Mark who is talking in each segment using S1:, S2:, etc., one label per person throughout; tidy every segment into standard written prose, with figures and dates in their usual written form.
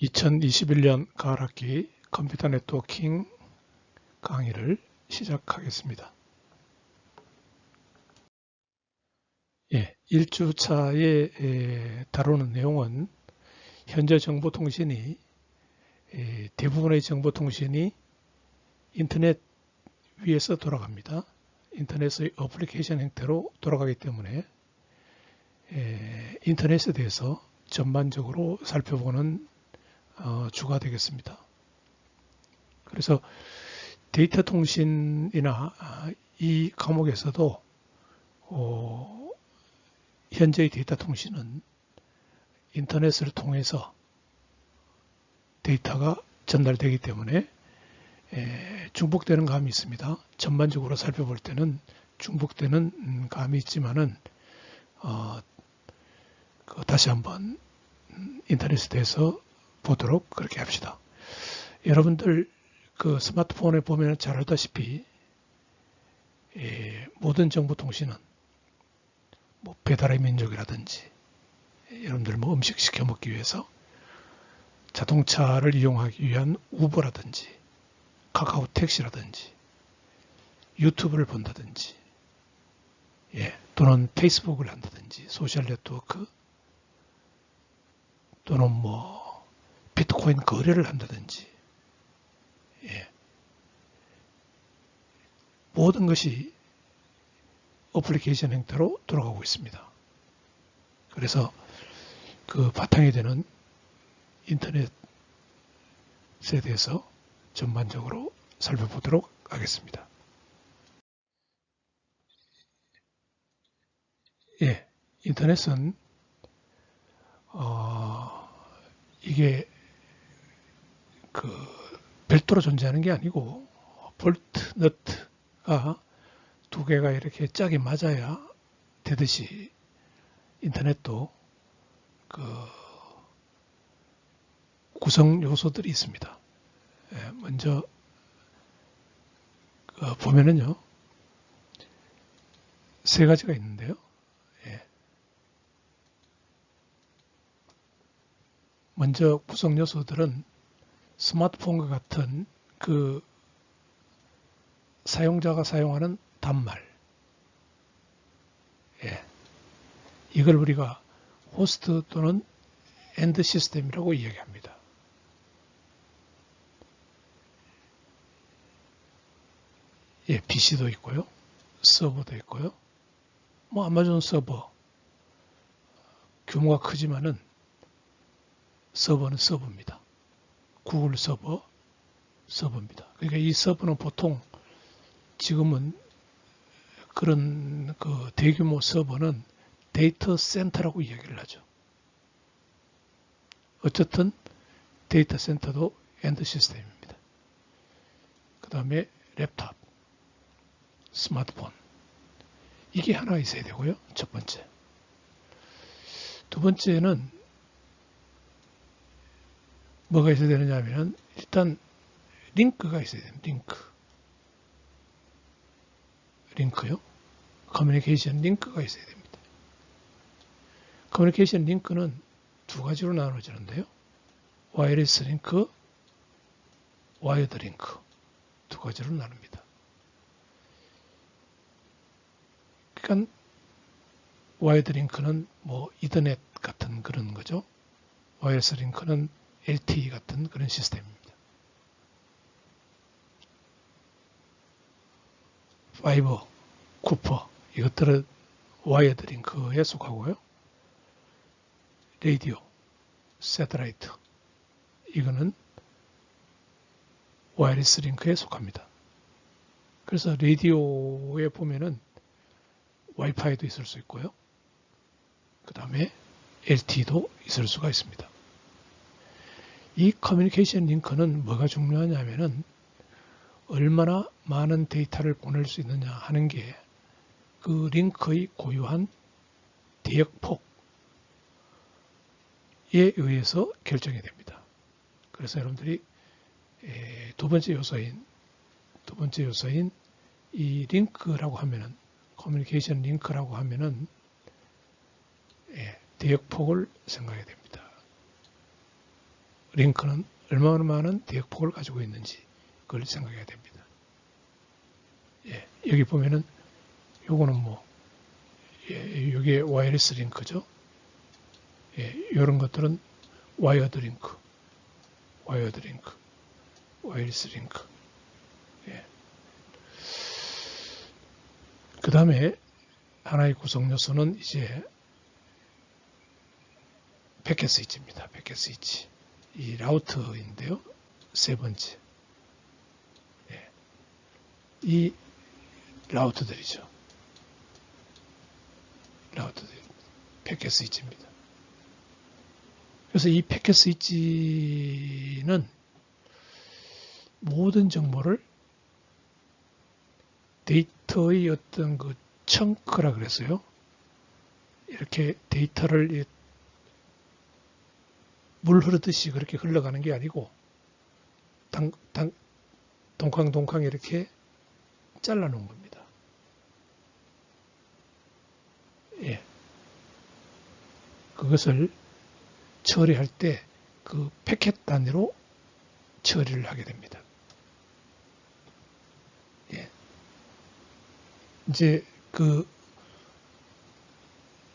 S1: 2021년 가을학기 컴퓨터 네트워킹 강의를 시작하겠습니다. 1주차에 다루는 내용은 현재 정보통신이 대부분의 정보통신이 인터넷 위에서 돌아갑니다. 인터넷의 어플리케이션 형태로 돌아가기 때문에 인터넷에 대해서 전반적으로 살펴보는 주가 되겠습니다. 그래서 데이터 통신이나 이 과목에서도 현재의 데이터 통신은 인터넷을 통해서 데이터가 전달되기 때문에 중복되는 감이 있습니다. 전반적으로 살펴볼 때는 중복되는 감이 있지만은 다시 한번 인터넷에 대해서 보도록 그렇게 합시다. 여러분들 그 스마트폰에 보면 잘 알다시피 모든 정보통신은 뭐 배달의 민족이라든지 여러분들 뭐 음식 시켜 먹기 위해서 자동차를 이용하기 위한 우버라든지 카카오 택시라든지 유튜브를 본다든지 또는 페이스북을 한다든지 소셜 네트워크 또는 뭐 비트코인 거래를 한다든지 모든 것이 어플리케이션 형태로 돌아가고 있습니다. 그래서 그 바탕이 되는 인터넷에 대해서 전반적으로 살펴보도록 하겠습니다. 인터넷은 이게 그 별도로 존재하는 게 아니고 볼트, 너트가 두 개가 이렇게 짝이 맞아야 되듯이 인터넷도 그 구성 요소들이 있습니다. 먼저 보면은요 세 가지가 있는데요. 먼저 구성 요소들은 스마트폰과 같은 그 사용자가 사용하는 단말, 이걸 우리가 호스트 또는 엔드 시스템이라고 이야기합니다. PC도 있고요, 서버도 있고요. 뭐 아마존 서버 규모가 크지만은 서버는 서버입니다. 구글 서버입니다. 그러니까 이 서버는 보통 지금은 그런 그 대규모 서버는 데이터 센터라고 이야기를 하죠. 어쨌든 데이터 센터도 엔드 시스템입니다. 그 다음에 랩탑, 스마트폰, 이게 하나 있어야 되고요. 첫 번째. 두 번째는 뭐가 있어야 되느냐 하면 일단 링크가 있어야 돼요. 링크요. 커뮤니케이션 링크가 있어야 됩니다. 커뮤니케이션 링크는 두 가지로 나눠지는데요. 와이어리스 링크, 와이어드 링크 두 가지로 나눕니다. 그러니까 와이어드 링크는 뭐 이더넷 같은 그런 거죠. 와이어리스 링크는 LTE 같은 그런 시스템입니다. 파이버, 쿠퍼 이것들은 와이어드 링크에 속하고요. 라디오, 새틀라이트 이거는 와이어리스 링크에 속합니다. 그래서 라디오에 보면은 와이파이도 있을 수 있고요. 그 다음에 LTE도 있을 수가 있습니다. 이 커뮤니케이션 링크는 뭐가 중요하냐면은 얼마나 많은 데이터를 보낼 수 있느냐 하는 게 그 링크의 고유한 대역폭에 의해서 결정이 됩니다. 그래서 여러분들이 두 번째 요소인 이 링크라고 하면은 커뮤니케이션 링크라고 하면은 대역폭을 생각해야 됩니다. 링크는 얼마나 많은 대역폭을 가지고 있는지 그걸 생각해야 됩니다. 예, 여기 보면은 요거는 뭐 이게 와이어리스 링크죠. 예, 이런 것들은 와이어드 링크, 와이어리스 링크. 예. 그 다음에 하나의 구성 요소는 이제 패킷 스위치입니다. 패킷 스위치. 이 라우터인데요. 세 번째. 예. 이 라우터들이죠. 패킷 스위치입니다. 그래서 이 패킷 스위치는 모든 정보를 데이터의 어떤 그 청크라 그랬어요. 이렇게 데이터를 물 흐르듯이 그렇게 흘러가는 게 아니고 동캉동캉 이렇게 잘라 놓은 겁니다. 예. 그것을 처리할 때 그 패킷 단위로 처리를 하게 됩니다. 예. 이제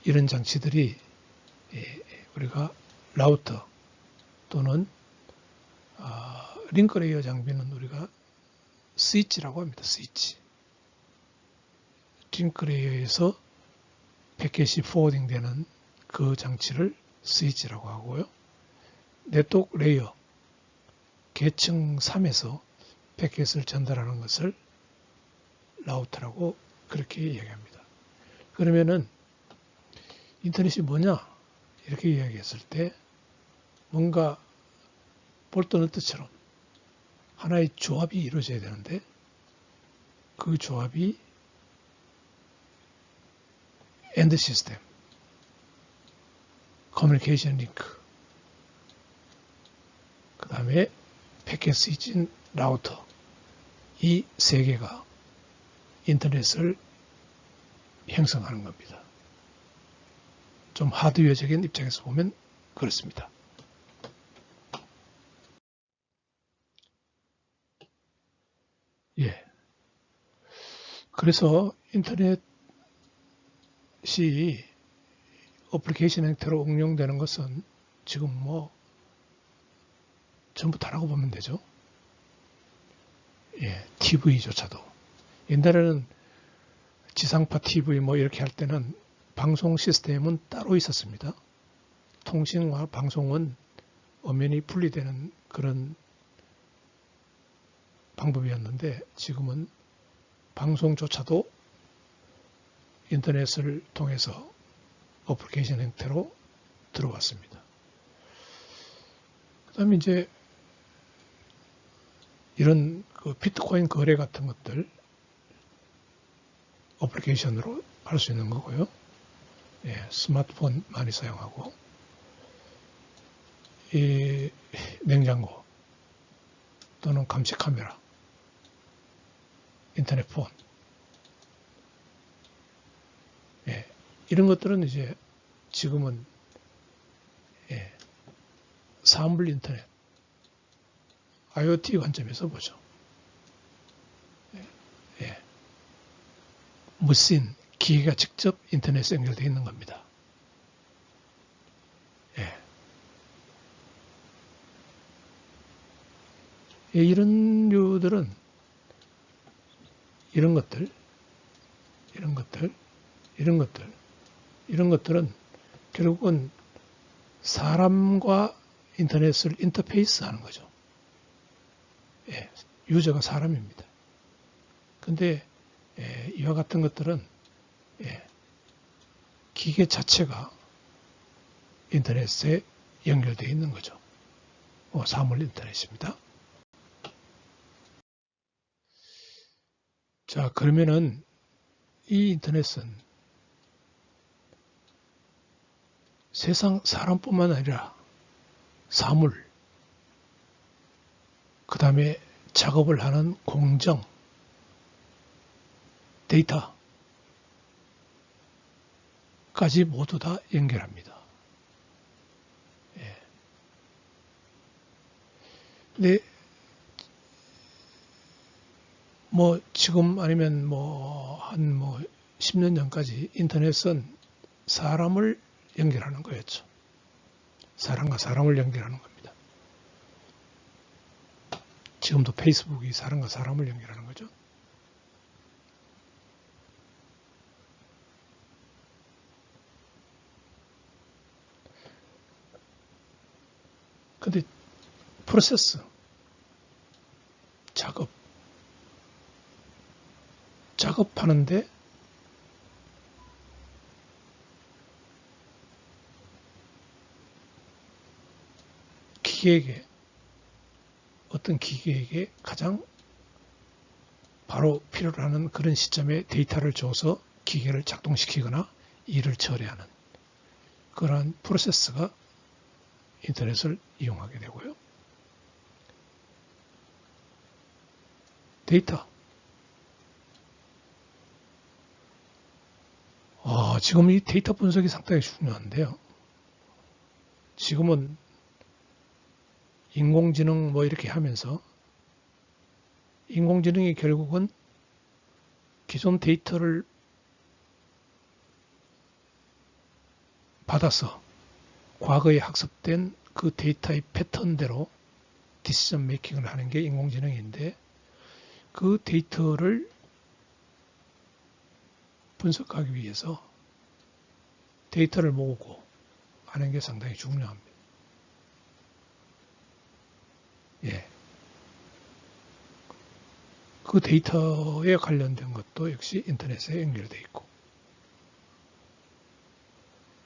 S1: 이런 장치들이 우리가 라우터 또는 링크레이어 장비는 우리가 스위치라고 합니다. 스위치. 링크레이어에서 패킷이 포워딩 되는 그 장치를 스위치라고 하고요. 네트워크 레이어 계층 3에서 패킷을 전달하는 것을 라우터라고 그렇게 이야기합니다. 그러면은 인터넷이 뭐냐? 이렇게 이야기했을 때 뭔가 볼트 너트처럼 하나의 조합이 이루어져야 되는데 그 조합이 엔드 시스템, 커뮤니케이션 링크, 그 다음에 패킷 스위치 라우터, 이 세 개가 인터넷을 형성하는 겁니다. 좀 하드웨어적인 입장에서 보면 그렇습니다. 예. 그래서 인터넷이 어플리케이션 형태로 응용되는 것은 지금 뭐 전부 다라고 보면 되죠. 예, TV조차도. 옛날에는 지상파 TV 뭐 이렇게 할 때는 방송 시스템은 따로 있었습니다. 통신과 방송은 엄연히 분리되는 그런 방법이었는데 지금은 방송조차도 인터넷을 통해서 어플리케이션 형태로 들어왔습니다. 그 다음에 이제 이런 그 비트코인 거래 같은 것들 어플리케이션으로 할 수 있는 거고요. 예, 스마트폰 많이 사용하고 이 냉장고 또는 감시 카메라, 인터넷 폰, 예, 이런 것들은 이제 지금은 예, 사물 인터넷, IoT 관점에서 보죠. 예, 무신, 기계가 직접 인터넷에 연결되어 있는 겁니다. 예. 예, 이런 류들은 이런 것들은 결국은 사람과 인터넷을 인터페이스 하는 거죠. 예, 유저가 사람입니다. 근데 이와 같은 것들은 기계 자체가 인터넷에 연결되어 있는 거죠. 사물 인터넷입니다. 자, 그러면은 이 인터넷은 세상 사람뿐만 아니라 사물, 그 다음에 작업을 하는 공정, 데이터까지 모두 다 연결합니다. 예. 근데 뭐 지금 아니면 뭐 한 뭐 10년 전까지 인터넷은 사람을 연결하는 거였죠. 사람과 사람을 연결하는 겁니다. 지금도 페이스북이 사람과 사람을 연결하는 거죠. 근데 프로세스, 작업하는데 어떤 기계에게 가장 바로 필요로 하는 그런 시점에 데이터를 줘서 기계를 작동시키거나 일을 처리하는 그러한 프로세스가 인터넷을 이용하게 되고요. 데이터. 지금 이 데이터 분석이 상당히 중요한데요. 지금은 인공지능 뭐 이렇게 하면서 인공지능이 결국은 기존 데이터를 받아서 과거에 학습된 그 데이터의 패턴대로 디시전 메이킹을 하는 게 인공지능인데 그 데이터를 분석하기 위해서 데이터를 모으고 하는 게 상당히 중요합니다. 예. 그 데이터에 관련된 것도 역시 인터넷에 연결되어 있고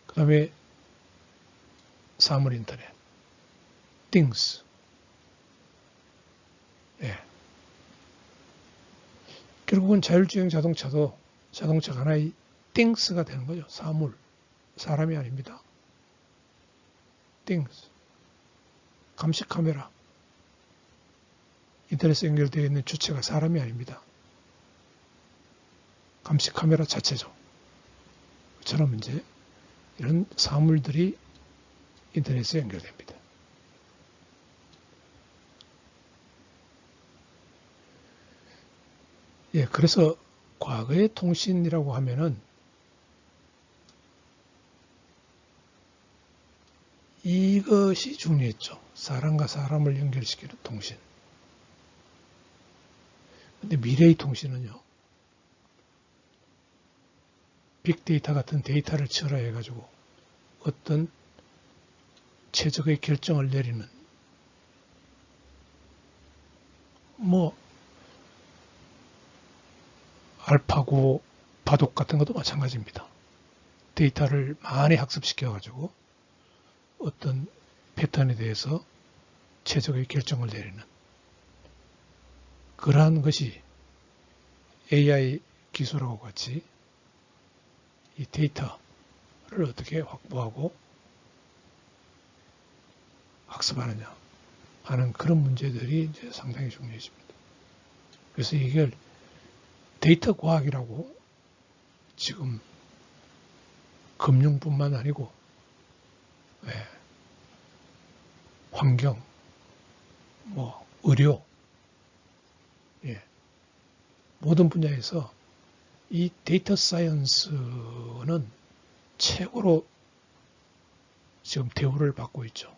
S1: 그 다음에 사물 인터넷, things. 예. 결국은 자율주행 자동차도 자동차가 하나의 things가 되는 거죠. 사물, 사람이 아닙니다. things. 감시 카메라. 인터넷에 연결되어 있는 주체가 사람이 아닙니다. 감시 카메라 자체죠. 그처럼 이제 이런 사물들이 인터넷에 연결됩니다. 예, 그래서 과거의 통신이라고 하면은 이것이 중요했죠. 사람과 사람을 연결시키는 통신. 근데 미래의 통신은요. 빅데이터 같은 데이터를 처리해 가지고 어떤 최적의 결정을 내리는 뭐 알파고 바둑 같은 것도 마찬가지입니다. 데이터를 많이 학습시켜 가지고 어떤 패턴에 대해서 최적의 결정을 내리는 그러한 것이 AI 기술하고 같이 이 데이터를 어떻게 확보하고 학습하느냐 하는 그런 문제들이 이제 상당히 중요해집니다. 그래서 이걸 데이터 과학이라고 지금 금융뿐만 아니고 환경, 뭐 의료, 모든 분야에서 이 데이터 사이언스는 최고로 지금 대우를 받고 있죠.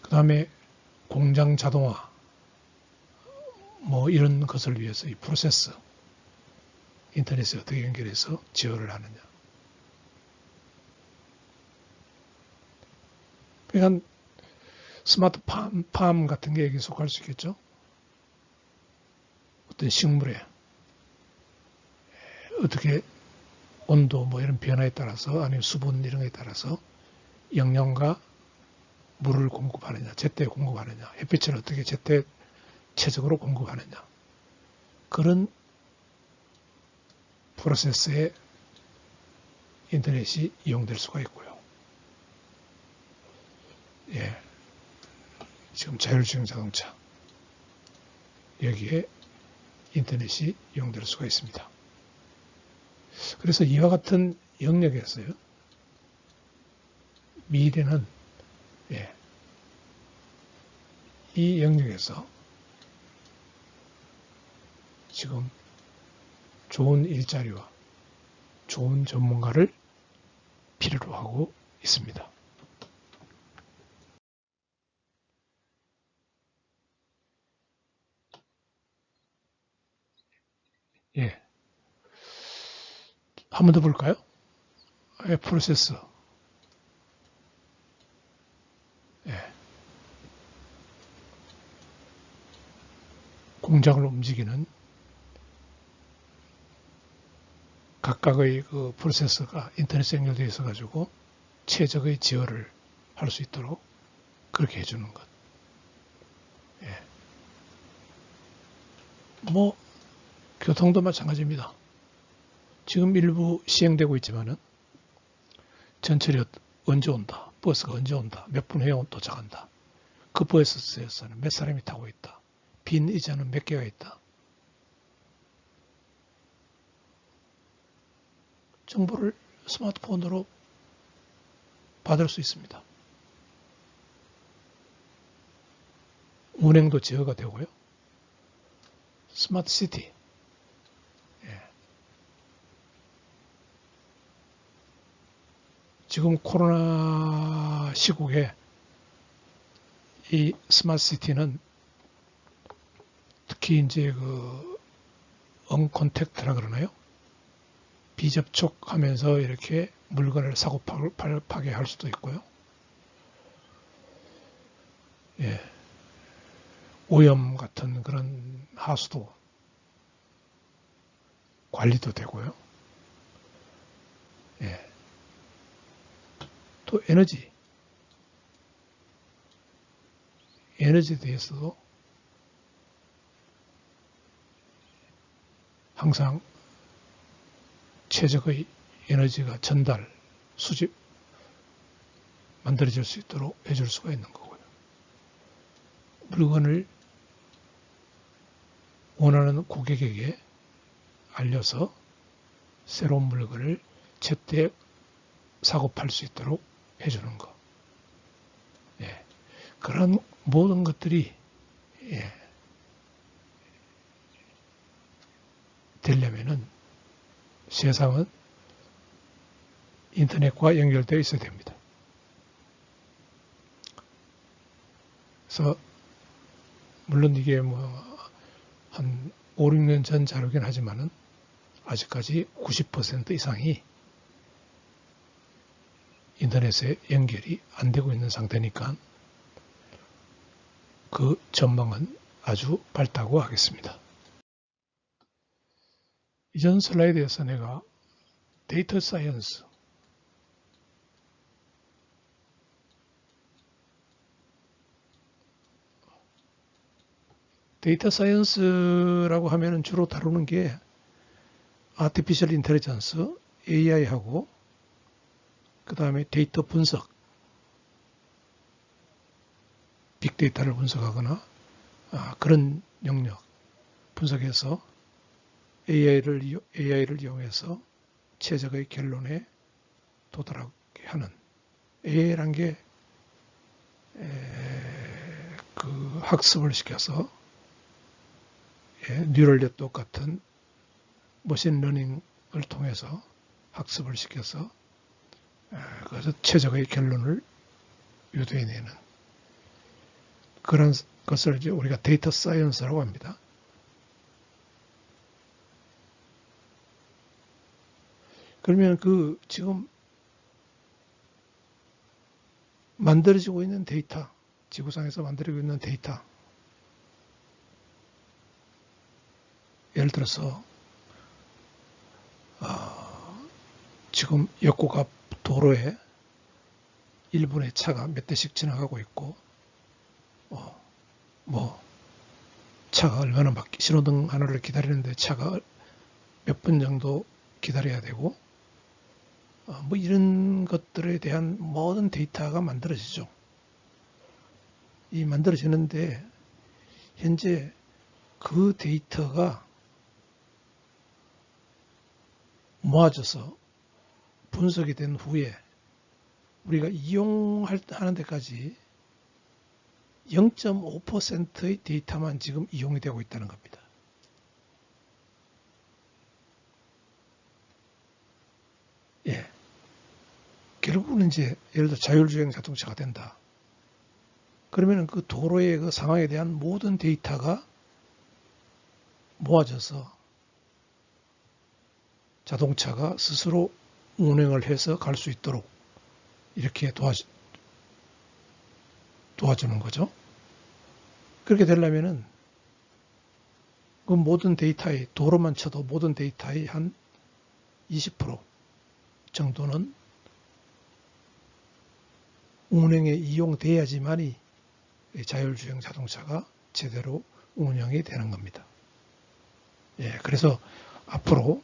S1: 그 다음에 공장 자동화, 뭐 이런 것을 위해서 이 프로세스, 인터넷에 어떻게 연결해서 제어를 하느냐. 그러니까 스마트 팜 같은 게 여기 속할 수 있겠죠. 어떤 식물에 어떻게 온도 뭐 이런 변화에 따라서 아니면 수분 이런 것에 따라서 영양과 물을 공급하느냐, 제때 공급하느냐, 햇빛을 어떻게 제때 최적으로 공급하느냐. 그런 프로세스에 인터넷이 이용될 수가 있고요. 지금 자율주행 자동차 여기에 인터넷이 이용될 수가 있습니다. 그래서 이와 같은 영역에서요. 미래는 예. 이 영역에서 지금 좋은 일자리와 좋은 전문가를 필요로 하고 있습니다. 예. 한 번 더 볼까요? 프로세서. 예. 공장을 움직이는 각각의 그 프로세서가 인터넷에 연결되어 있어 가지고 최적의 제어를 할 수 있도록 그렇게 해주는 것. 예. 뭐 교통도 마찬가지입니다. 지금 일부 시행되고 있지만은 전철이 언제 온다, 버스가 언제 온다, 몇 분 후에 도착한다. 그 버스에서는 몇 사람이 타고 있다. 빈 의자는 몇 개가 있다. 정보를 스마트폰으로 받을 수 있습니다. 운행도 제어가 되고요. 스마트 시티. 예. 지금 코로나 시국에 이 스마트 시티는 특히 이제 그 언컨택트라 그러나요? 비접촉하면서 이렇게 물건을 사고 파게 할 수도 있고요. 예. 오염 같은 그런 하수도 관리도 되고요. 예. 또 에너지에 대해서도 항상 최적의 에너지가 전달, 수집, 만들어질 수 있도록 해줄 수가 있는 거고요. 물건을 원하는 고객에게 알려서 새로운 물건을 제때 사고 팔 수 있도록 해주는 것. 예. 그런 모든 것들이 예. 되려면은 세상은 인터넷과 연결되어 있어야 됩니다. 그래서 물론 이게 뭐 한 5, 6년 전 자료긴 하지만은 아직까지 90% 이상이 인터넷에 연결이 안 되고 있는 상태니까 그 전망은 아주 밝다고 하겠습니다. 이전 슬라이드에서 내가 데이터 사이언스, 데이터 사이언스라고 하면 주로 다루는 게 아티피셜 인텔리전스, AI하고 그 다음에 데이터 분석, 빅데이터를 분석하거나 그런 영역 분석해서 AI를 이용해서 최적의 결론에 도달하게 하는 AI란 게 그 학습을 시켜서 뉴럴 네트워크 같은 머신러닝을 통해서 학습을 시켜서 그래서 최적의 결론을 유도해내는 그런 것을 이제 우리가 데이터 사이언스라고 합니다. 그러면 그 지금 만들어지고 있는 데이터, 지구상에서 만들어지고 있는 데이터, 예를 들어서 지금 역곡 앞 도로에 1분에 차가 몇 대씩 지나가고 있고 뭐 차가 얼마나 신호등 하나를 기다리는데 차가 몇 분 정도 기다려야 되고 뭐 이런 것들에 대한 모든 데이터가 만들어지죠. 이 만들어지는데 현재 그 데이터가 모아져서 분석이 된 후에 우리가 이용하는 데까지 0.5%의 데이터만 지금 이용이 되고 있다는 겁니다. 예. 결국은 이제 예를 들어 자율주행 자동차가 된다. 그러면 그 도로의 그 상황에 대한 모든 데이터가 모아져서 자동차가 스스로 운행을 해서 갈 수 있도록 이렇게 도와주는 거죠. 그렇게 되려면은 그 모든 데이터의 도로만 쳐도 모든 데이터의 한 20% 정도는 운행에 이용돼야지만이 자율주행 자동차가 제대로 운영이 되는 겁니다. 예, 그래서 앞으로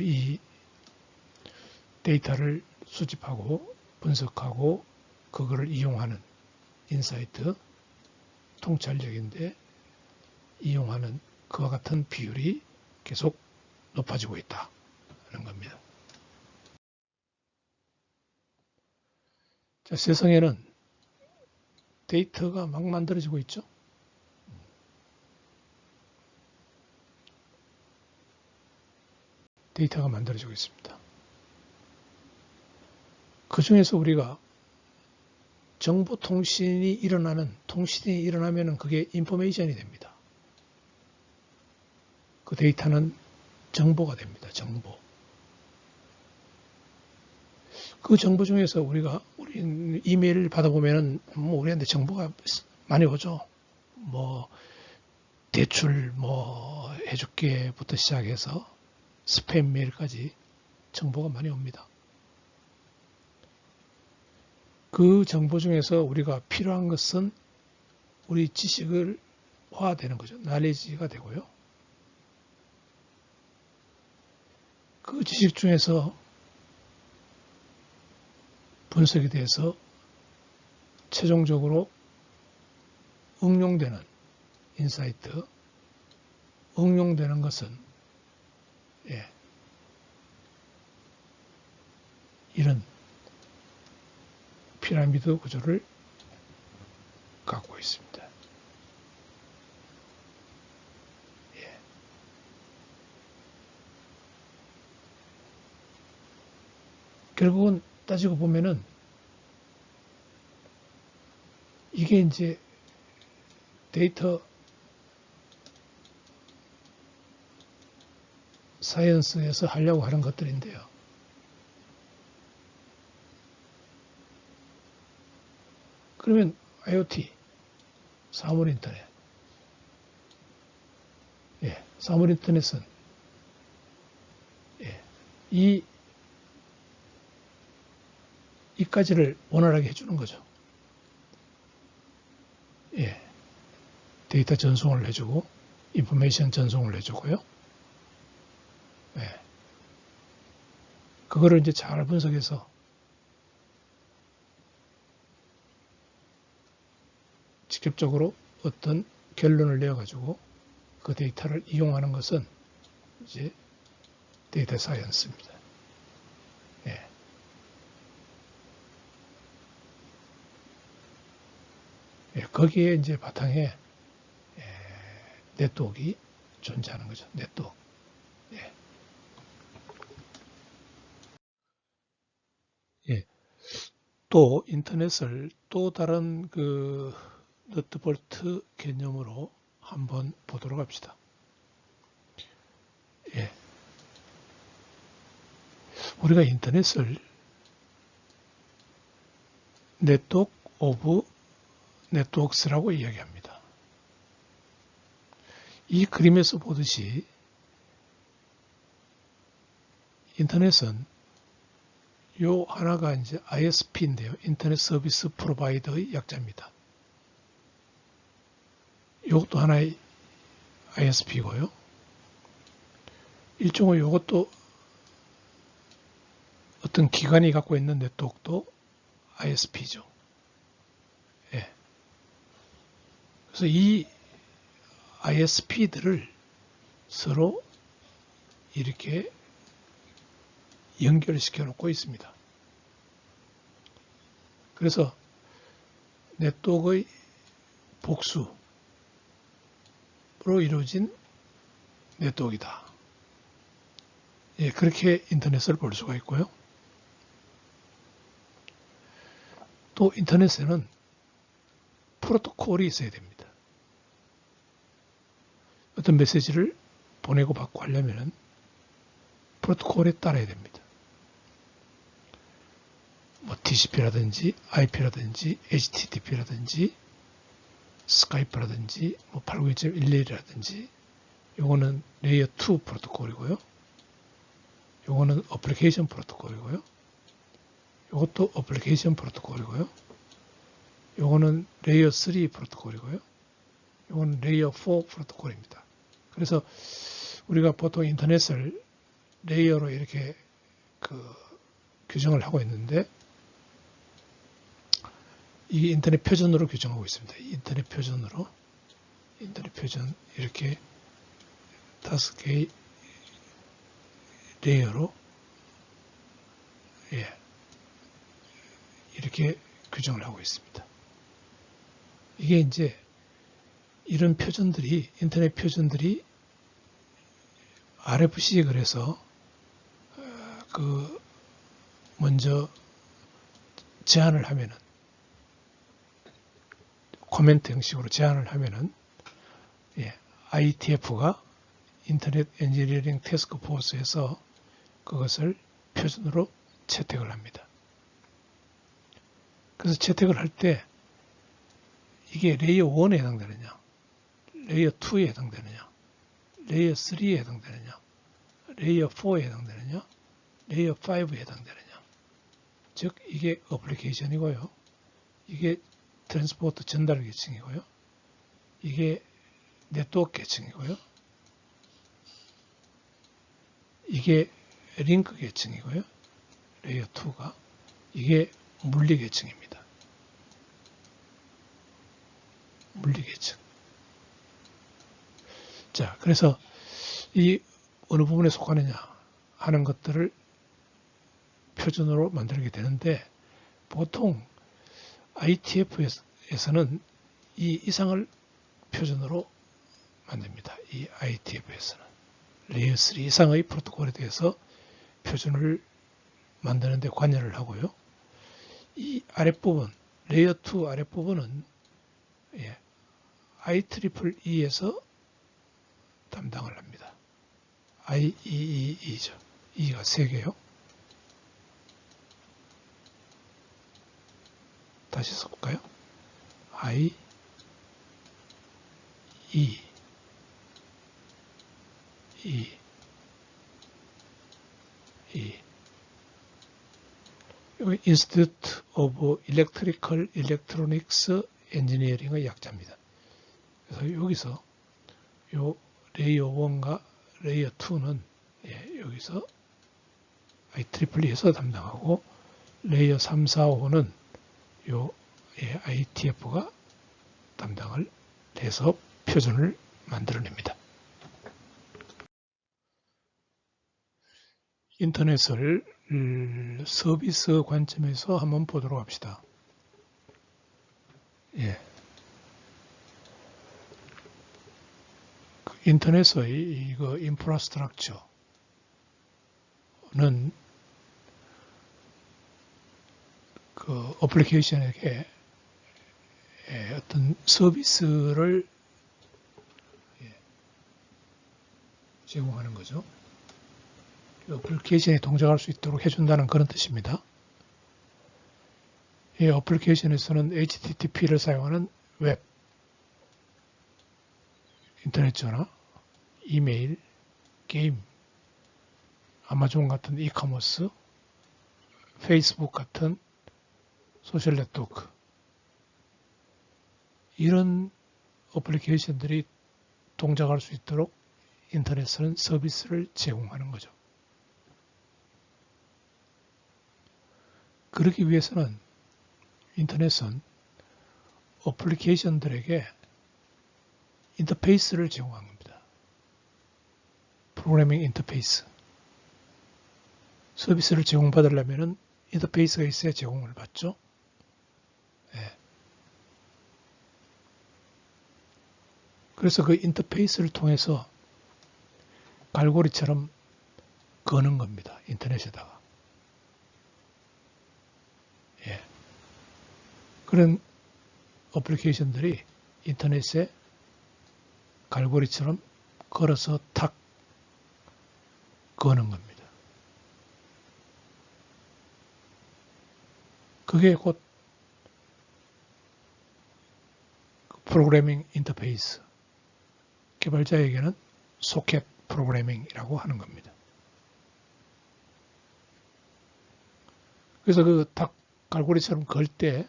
S1: 이 데이터를 수집하고 분석하고 그거를 이용하는 인사이트, 통찰력인데 이용하는 그와 같은 비율이 계속 높아지고 있다는 겁니다. 자, 세상에는 데이터가 막 만들어지고 있죠. 데이터가 만들어지고 있습니다. 그 중에서 우리가 통신이 일어나면 그게 인포메이션이 됩니다. 그 데이터는 정보가 됩니다. 정보. 그 정보 중에서 우리 이메일을 받아보면은 우리한테 정보가 많이 오죠. 대출 해줄게부터 시작해서 스팸 메일까지 정보가 많이 옵니다. 그 정보 중에서 우리가 필요한 것은 우리 지식을 화되는 거죠. 날리지가 되고요. 그 지식 중에서 분석이 돼서 최종적으로 응용되는 인사이트, 응용되는 것은 이런 피라미드 구조를 갖고 있습니다. 결국은 따지고 보면은 이게 이제 데이터 사이언스에서 하려고 하는 것들인데요. 그러면 IoT, 사물인터넷. 사물인터넷은 이까지를 원활하게 해주는 거죠. 데이터 전송을 해주고, 인포메이션 전송을 해주고요. 그거를 이제 잘 분석해서 직접적으로 어떤 결론을 내어가지고 그 데이터를 이용하는 것은 이제 데이터 사이언스입니다. 거기에 이제 바탕에 네트워크가 존재하는 거죠. 네트워크. 또 인터넷을 또 다른 그 너트볼트 개념으로 한번 보도록 합시다. 우리가 인터넷을 네트워크 오브 네트워크스라고 이야기합니다. 이 그림에서 보듯이 인터넷은 요 하나가 이제 ISP인데요. 인터넷 서비스 프로바이더의 약자입니다. 이것도 하나의 ISP고요. 일종의 이것도 어떤 기관이 갖고 있는 네트워크도 ISP죠. 그래서 이 ISP들을 서로 이렇게 연결시켜 놓고 있습니다. 그래서 네트워크의 복수로 이루어진 네트워크이다. 예, 그렇게 인터넷을 볼 수가 있고요. 또 인터넷에는 프로토콜이 있어야 됩니다. 어떤 메시지를 보내고 받고 하려면 프로토콜에 따라야 됩니다. 뭐 TCP라든지 IP라든지 HTTP라든지 스카이프라든지 뭐 802.11이라든지 요거는 레이어 2 프로토콜이고요. 요거는 어플리케이션 프로토콜이고요. 요것도 어플리케이션 프로토콜이고요. 요거는 레이어 3 프로토콜이고요. 요거는 레이어 4 프로토콜입니다. 그래서 우리가 보통 인터넷을 레이어로 이렇게 규정을 하고 있는데 이 인터넷 표준으로 규정하고 있습니다. 인터넷 표준 이렇게 5개의 레이어로 이렇게 규정을 하고 있습니다. 이게 이제 이런 표준들이 인터넷 표준들이 RFC 그래서 먼저 제안을 하면은 코멘트 형식으로 제안을 하면은 IETF가 인터넷 엔지니어링 태스크 포스에서 그것을 표준으로 채택을 합니다. 그래서 채택을 할 때 이게 레이어 1에 해당되느냐, 레이어 2에 해당되느냐, 레이어 3에 해당되느냐, 레이어 4에 해당되느냐, 레이어 5에 해당되느냐. 즉 이게 어플리케이션이고요. 이게 트랜스포트 전달 계층이고요. 이게 네트워크 계층이고요. 이게 링크 계층이고요. 레이어 2가. 이게 물리 계층입니다. 물리 계층. 자, 그래서 이 어느 부분에 속하느냐 하는 것들을 표준으로 만들게 되는데 보통 IETF에서는 이 이상을 표준으로 만듭니다. 이 IETF에서는 레이어 3 이상의 프로토콜에 대해서 표준을 만드는 데 관여를 하고요. 이 아랫부분, 레이어 2 아랫부분은 IEEE에서 담당을 합니다. IEEE죠. E가 3개요. 다시 써볼까요? I, E, E, E. 여기 Institute of Electrical Electronics Engineering의 약자입니다. 그래서 여기서 요 레이어 1과 레이어 2는 여기서 IEEE에서 담당하고 레이어 3, 4, 5는 요 IETF가 담당을 해서 표준을 만들어냅니다. 인터넷을 서비스 관점에서 한번 보도록 합시다. 인터넷의 이거 인프라스트럭처는 어플리케이션에게 어떤 서비스를 제공하는 거죠. 어플리케이션이 동작할 수 있도록 해준다는 그런 뜻입니다. 이 어플리케이션에서는 HTTP를 사용하는 웹, 인터넷 전화, 이메일, 게임, 아마존 같은 이커머스, 페이스북 같은 소셜 네트워크, 이런 어플리케이션들이 동작할 수 있도록 인터넷은 서비스를 제공하는 거죠. 그러기 위해서는 인터넷은 어플리케이션들에게 인터페이스를 제공한 겁니다. 프로그래밍 인터페이스. 서비스를 제공받으려면 인터페이스가 있어야 제공을 받죠. 그래서 그 인터페이스를 통해서 갈고리처럼 거는 겁니다. 인터넷에다가. 예. 그런 어플리케이션들이 인터넷에 갈고리처럼 걸어서 탁 거는 겁니다. 그게 곧 프로그래밍 인터페이스, 개발자에게는 소켓 프로그래밍이라고 하는 겁니다. 그래서 그 탁 갈고리처럼 걸 때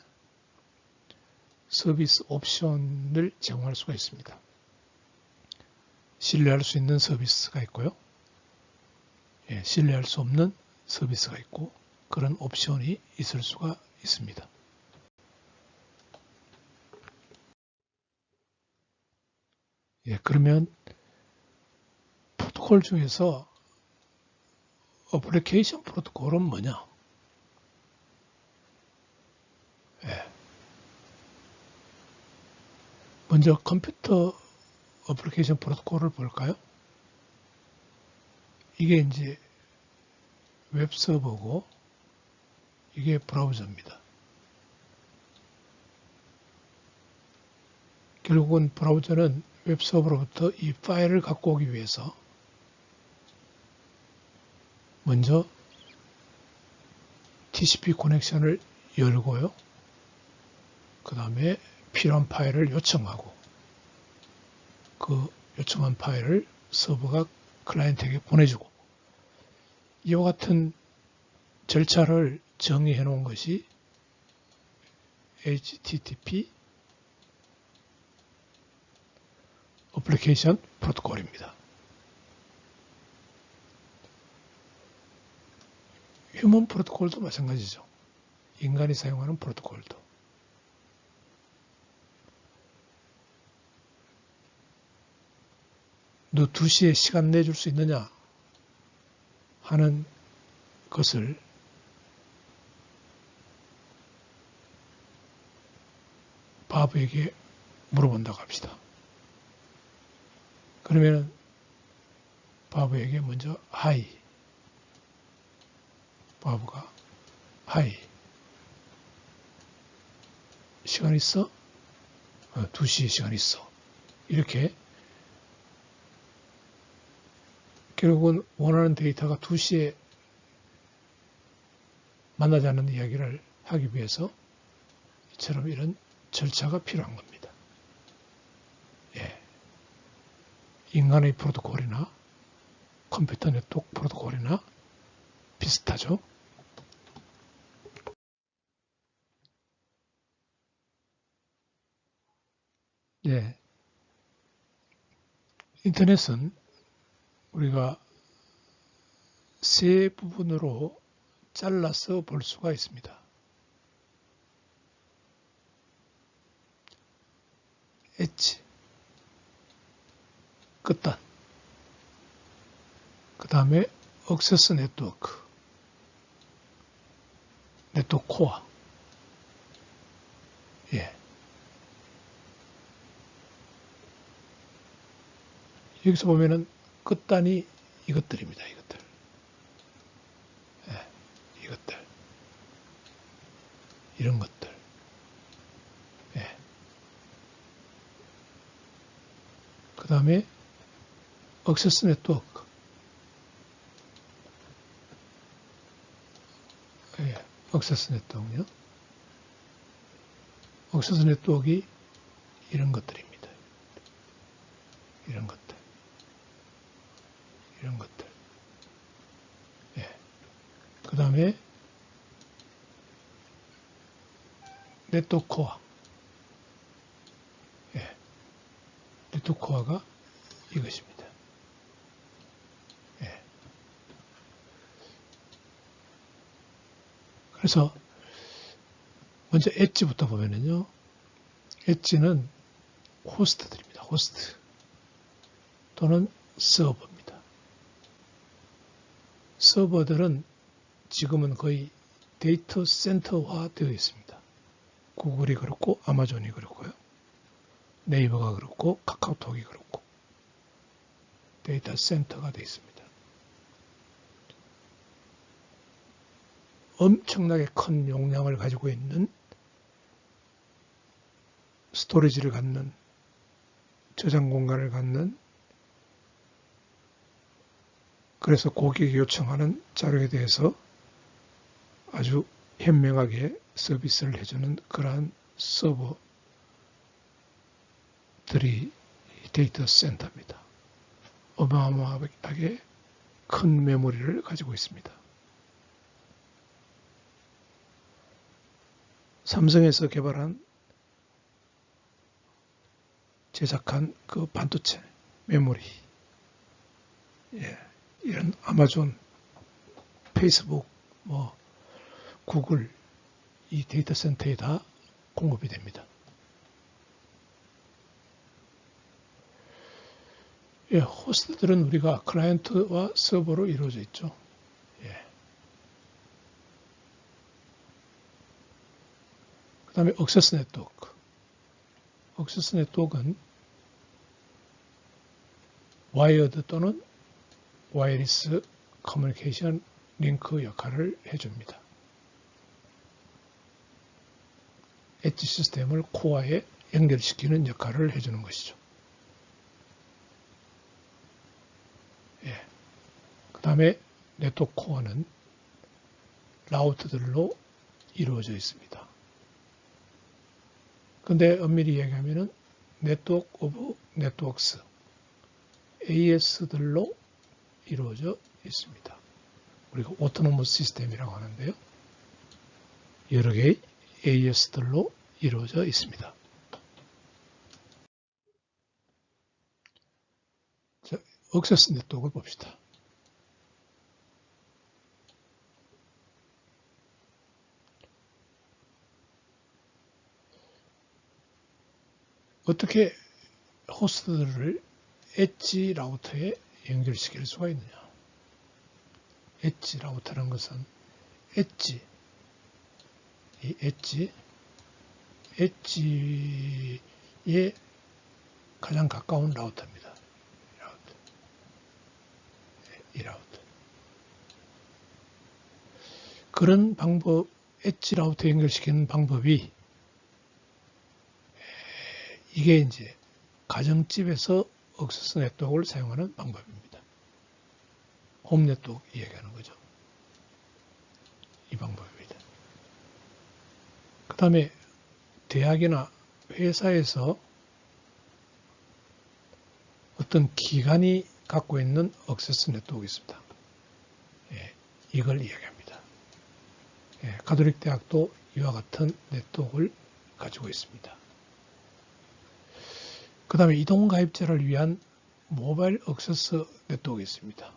S1: 서비스 옵션을 제공할 수가 있습니다. 신뢰할 수 있는 서비스가 있고요. 예, 신뢰할 수 없는 서비스가 있고 그런 옵션이 있을 수가 있습니다. 예, 그러면 프로토콜 중에서 어플리케이션 프로토콜은 뭐냐? 예. 먼저 컴퓨터 어플리케이션 프로토콜을 볼까요? 이게 이제 웹서버고 이게 브라우저입니다. 결국은 브라우저는 웹서버로부터 이 파일을 갖고 오기 위해서 먼저 TCP 커넥션을 열고요. 그 다음에 필요한 파일을 요청하고 그 요청한 파일을 서버가 클라이언트에게 보내주고 이와 같은 절차를 정의해 놓은 것이 HTTP 어플리케이션 프로토콜입니다. 휴먼 프로토콜도 마찬가지죠. 인간이 사용하는 프로토콜도. 너 2시에 시간 내줄 수 있느냐 하는 것을 바보에게 물어본다고 합시다. 그러면 바보에게 먼저 하이. 바보가 하이. 시간 있어? 2시에 시간 있어. 이렇게 결국은 원하는 데이터가 2시에 만나자는 이야기를 하기 위해서 이처럼 이런 절차가 필요한 겁니다. 예. 인간의 프로토콜이나 컴퓨터 네트워크 프로토콜이나 비슷하죠. 예. 인터넷은 우리가 세 부분으로 잘라서 볼 수가 있습니다. 엣지, 끝단, 그 다음에 액세스 네트워크, 네트워크 코어. 예. 여기서 보면은 끝단이 이것들입니다. 이것들. 예. 이것들. 이런 것들. 예. 그 다음에 액세스 네트워크. 예. 액세스 네트워크요. 액세스 네트워크가 이런 것들입니다. 이런 것들. 이런 것들. 예. 그 다음에 네트워크 코어. 예. 네트워크 코어가 이것입니다. 예. 그래서 먼저 엣지부터 보면은요. 엣지는 호스트들입니다. 호스트 또는 서버입니다. 서버들은 지금은 거의 데이터 센터화 되어 있습니다. 구글이 그렇고 아마존이 그렇고요. 네이버가 그렇고 카카오톡이 그렇고 데이터 센터가 되어 있습니다. 엄청나게 큰 용량을 가지고 있는 스토리지를 갖는 저장 공간을 갖는 그래서 고객이 요청하는 자료에 대해서 아주 현명하게 서비스를 해주는 그러한 서버들이 데이터 센터입니다. 어마어마하게 큰 메모리를 가지고 있습니다. 삼성에서 개발한 제작한 그 반도체 메모리, 이런 아마존, 페이스북, 구글 이 데이터 센터에 다 공급이 됩니다. 호스트들은 우리가 클라이언트와 서버로 이루어져 있죠. 그 다음에 액세스 네트워크. 액세스 네트워크는 와이어드 또는 와이어리스 커뮤니케이션 링크 역할을 해줍니다. 엣지 시스템을 코어에 연결시키는 역할을 해주는 것이죠. 그 다음에 네트워크 코어는 라우트들로 이루어져 있습니다. 근데 엄밀히 이야기하면 네트워크 오브 네트워크스 AS들로 이루어져 있습니다. 우리가 오토노머스 시스템이라고 하는데요. 여러 개의 AS들로 이루어져 있습니다. 자, 액세스 네트워크를 봅시다. 어떻게 호스트들을 엣지 라우터에 연결시킬 수가 있느냐. 엣지 라우터라는 것은 엣지에 가장 가까운 라우터입니다. 이 라우터. 그런 방법, 엣지 라우터 연결시키는 방법이 이게 이제 가정집에서 액세스 네트워크를 사용하는 방법입니다. 홈 네트워크 이야기하는 거죠. 이 방법입니다. 그 다음에 대학이나 회사에서 어떤 기관이 갖고 있는 액세스 네트워크가 있습니다. 이걸 이야기합니다. 가톨릭 대학도 이와 같은 네트워크를 가지고 있습니다. 그 다음에 이동 가입자를 위한 모바일 액세스 네트워크가 있습니다.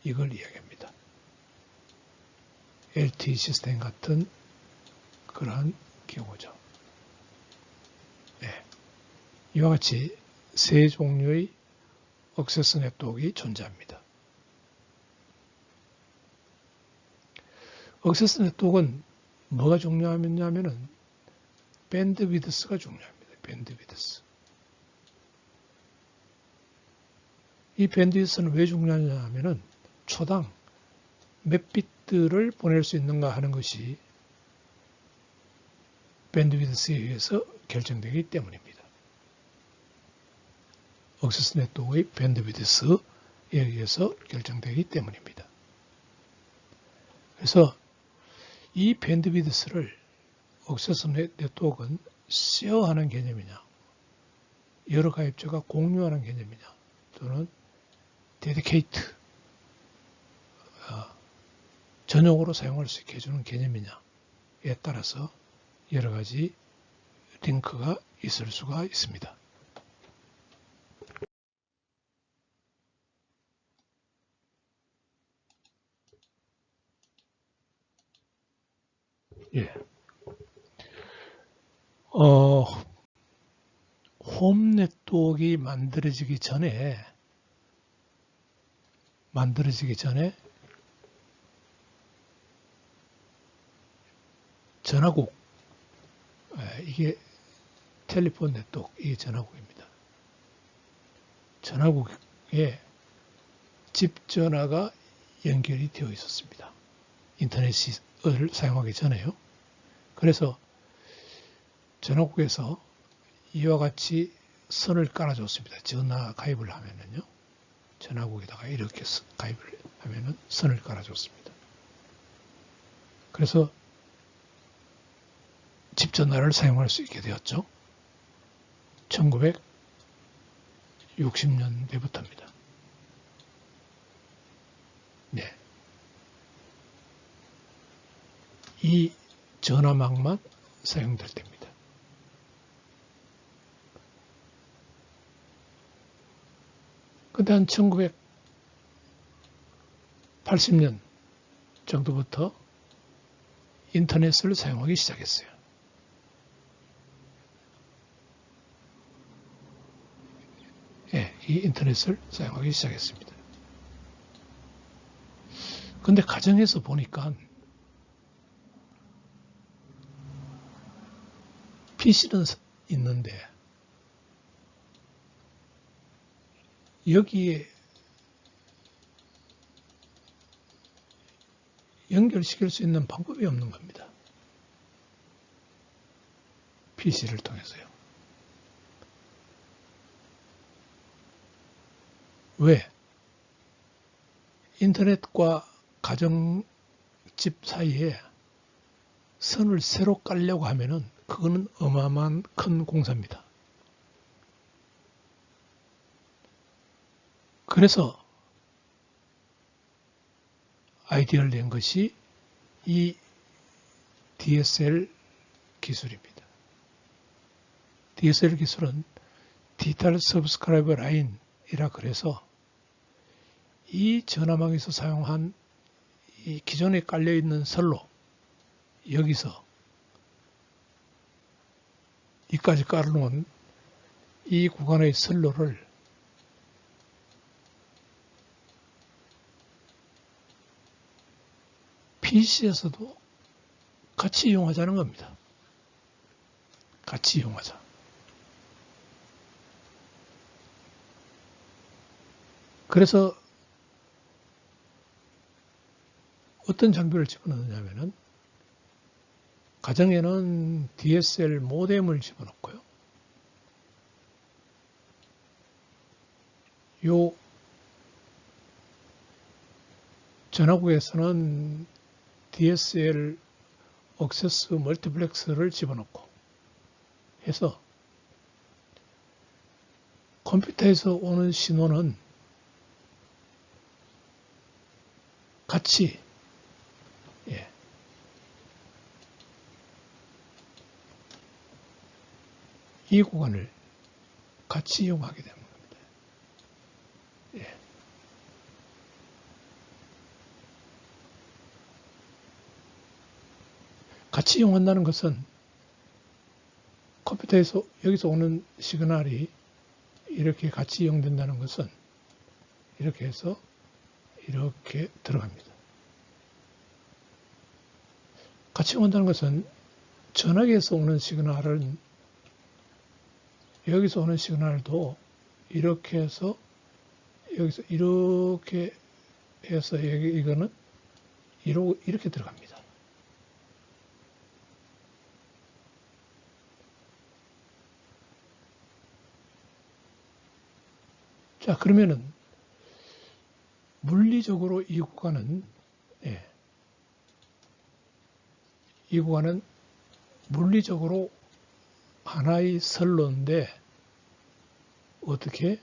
S1: 이걸 이야기합니다. LTE 시스템 같은 그러한 경우죠. 이와 같이 세 종류의 액세스 네트워크가 존재합니다. 액세스 네트워크는 뭐가 중요하냐면은 밴드위드스가 중요합니다. 밴드위드스. 이 밴드위드스는 왜 중요하냐 하면은 초당 몇 비트를 보낼 수 있는가 하는 것이 밴드위드스에 의해서 결정되기 때문입니다. 액세스 네트워크의 밴드위드스에 의해서 결정되기 때문입니다. 그래서 이 밴드위드스를 액세스 네트워크는 쉐어하는 개념이냐, 여러 가입자가 공유하는 개념이냐, 또는 데디케이트, 전용으로 사용할 수 있게 해주는 개념이냐에 따라서 여러 가지 링크가 있을 수가 있습니다. 홈 네트워크가 만들어지기 전에 전화국, 이게 텔레폰 네트워크, 이게 전화국입니다. 전화국에 집 전화가 연결이 되어 있었습니다. 인터넷을 사용하기 전에요. 그래서 전화국에서 이와 같이 선을 깔아줬습니다. 전화 가입을 하면은요. 전화국에다가 이렇게 가입을 하면은 선을 깔아줬습니다. 그래서 집 전화를 사용할 수 있게 되었죠. 1960년대부터입니다. 네. 이 전화망만 사용될 때입니다. 근데 한 1980년 정도부터 인터넷을 사용하기 시작했어요. 예, 이 인터넷을 사용하기 시작했습니다. 근데 가정에서 보니까 PC는 있는데 여기에 연결시킬 수 있는 방법이 없는 겁니다. PC를 통해서요. 왜? 인터넷과 가정집 사이에 선을 새로 깔려고 하면은 그거는 어마어마한 큰 공사입니다. 그래서 아이디어를 낸 것이 이 DSL 기술입니다. DSL 기술은 디지털 서브스크라이버 라인이라 그래서 이 전화망에서 사용한 이 기존에 깔려있는 선로 여기서 이까지 깔아놓은 이 구간의 선로를 PC에서도 같이 이용하자는 겁니다. 같이 이용하자. 그래서 어떤 장비를 집어넣느냐면은 가정에는 DSL 모뎀을 집어넣고요. 요 전화국에서는 DSL 억세스 멀티플렉스를 집어넣고 해서 컴퓨터에서 오는 신호는 같이 이 구간을 같이 이용하게 되는 겁니다. 예. 같이 이용한다는 것은 컴퓨터에서 여기서 오는 시그널이 이렇게 같이 이용된다는 것은 이렇게 해서 이렇게 들어갑니다. 같이 이용한다는 것은 전화기에서 오는 시그널은 여기서 오는 시그널도 이렇게 해서 여기서 이렇게 해서 이거는 이렇게 들어갑니다. 자, 그러면은 물리적으로 이 구간은 이 구간은 물리적으로 하나의 선로인데 어떻게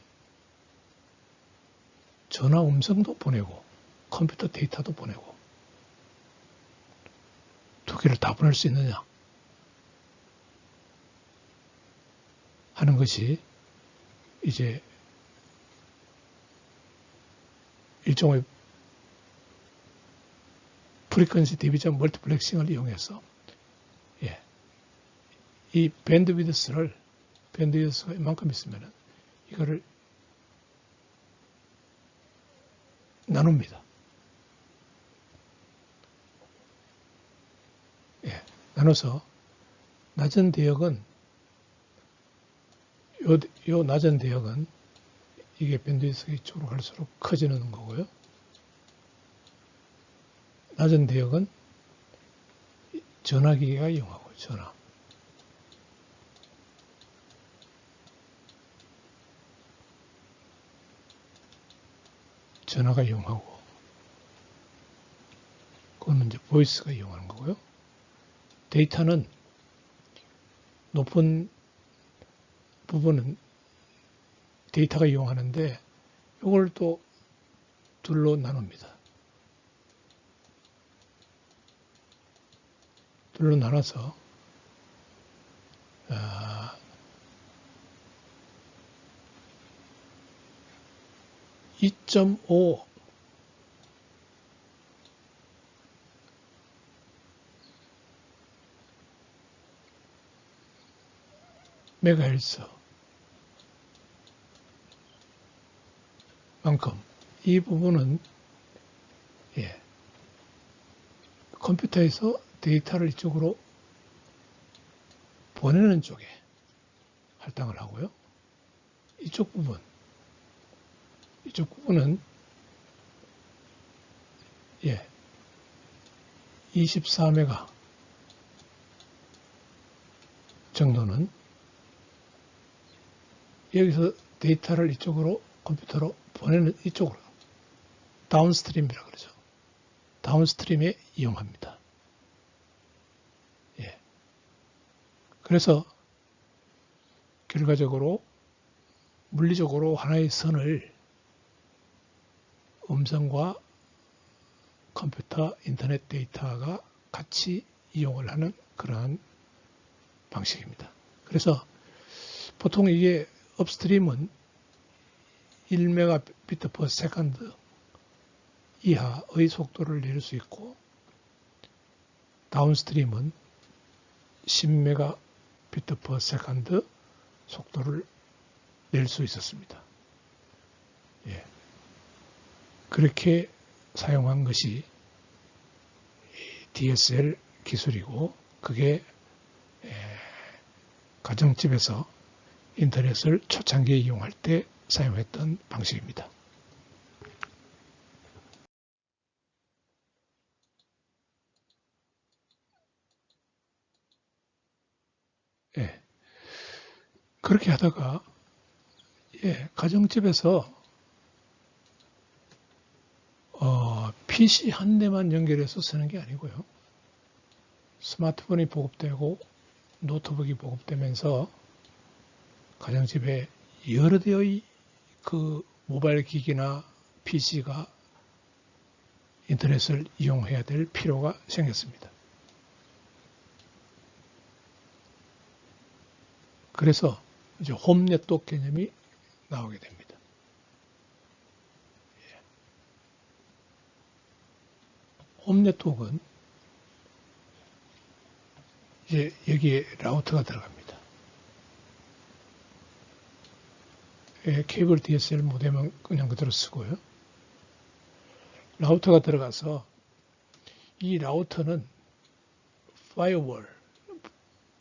S1: 전화 음성도 보내고 컴퓨터 데이터도 보내고 두 개를 다 보낼 수 있느냐 하는 것이 이제 일종의 프리퀀시 디비전 멀티플렉싱을 이용해서 이 밴드위드스가 이만큼 있으면 이거를 나눕니다. 나눠서 낮은 대역은 요 낮은 대역은 이게 밴드위스가 이쪽으로 갈수록 커지는 거고요. 낮은 대역은 전화기기가 이용하고 전화. 전화가 이용하고 그거는 이제 보이스가 이용하는 거고요. 데이터는 높은 부분은 데이터가 이용하는데 이걸 또 둘로 나눕니다. 둘로 나눠서 2.5 메가헬츠 만큼 이 부분은 컴퓨터에서 데이터를 이쪽으로 보내는 쪽에 할당을 하고요. 이쪽 부분은 24메가 정도는 여기서 데이터를 이쪽으로 컴퓨터로 보내는 이쪽으로 다운스트림이라고 그러죠. 다운스트림에 이용합니다. 그래서 결과적으로 물리적으로 하나의 선을 음성과 컴퓨터, 인터넷 데이터가 같이 이용을 하는 그러한 방식입니다. 그래서 보통 이게 업스트림은 1메가비트 per 세컨드 이하의 속도를 낼 수 있고 다운스트림은 10메가비트 per 세컨드 속도를 낼 수 있었습니다. 그렇게 사용한 것이 DSL 기술이고 그게 가정집에서 인터넷을 초창기에 이용할 때 사용했던 방식입니다. 그렇게 하다가 가정집에서 PC 한 대만 연결해서 쓰는 게 아니고요. 스마트폰이 보급되고 노트북이 보급되면서 가정집에 여러 대의 그 모바일 기기나 PC가 인터넷을 이용해야 될 필요가 생겼습니다. 그래서 이제 홈 네트워크 개념이 나오게 됩니다. 홈 네트워크는 이제 여기에 라우터가 들어갑니다. 케이블 DSL 모뎀은 그냥 그대로 쓰고요. 라우터가 들어가서 이 라우터는 파이어월,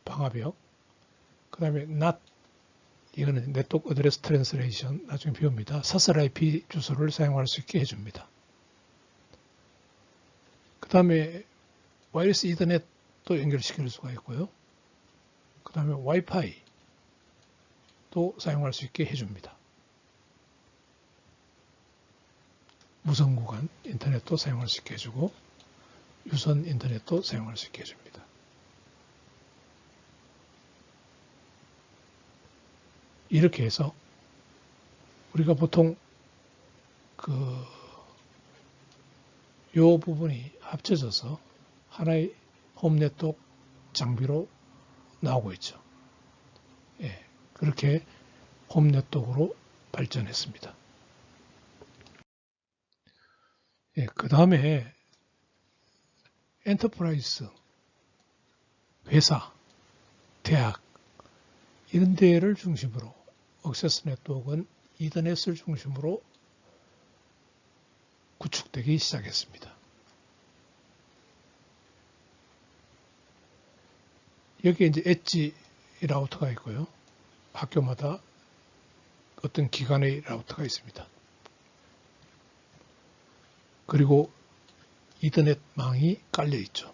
S1: 방화벽, 그 다음에 NAT, 이거는 네트워크 어드레스 트랜스레이션, 나중에 배웁니다. 사설 IP 주소를 사용할 수 있게 해줍니다. 그 다음에 와이어리스 이더넷도 연결시킬 수가 있고요. 그 다음에 와이파이도 사용할 수 있게 해줍니다. 무선 구간 인터넷도 사용할 수 있게 해주고 유선 인터넷도 사용할 수 있게 해줍니다. 이렇게 해서 우리가 보통 요 부분이 합쳐져서 하나의 홈 네트워크 장비로 나오고 있죠. 그렇게 홈 네트워크로 발전했습니다. 그 다음에 엔터프라이즈, 회사, 대학 이런 데를 중심으로 액세스 네트워크는 이더넷을 중심으로 구축되기 시작했습니다. 여기에 이제 엣지 라우터가 있고요. 학교마다 어떤 기관의 라우터가 있습니다. 그리고 이더넷망이 깔려 있죠.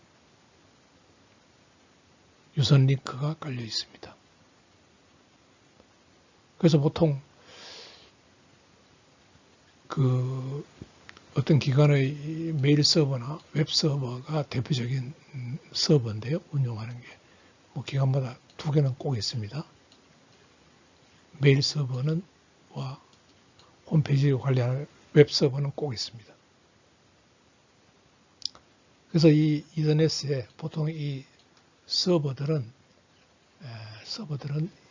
S1: 유선 링크가 깔려 있습니다. 그래서 보통 어떤 기관의 메일 서버나 웹 서버가 대표적인 서버인데요. 운영하는 게. 뭐 기관마다 2개는 꼭 있습니다. 메일 서버는 와 홈페이지를 관리하는 웹 서버는 꼭 있습니다. 그래서 이 이더넷에 보통 이 서버들은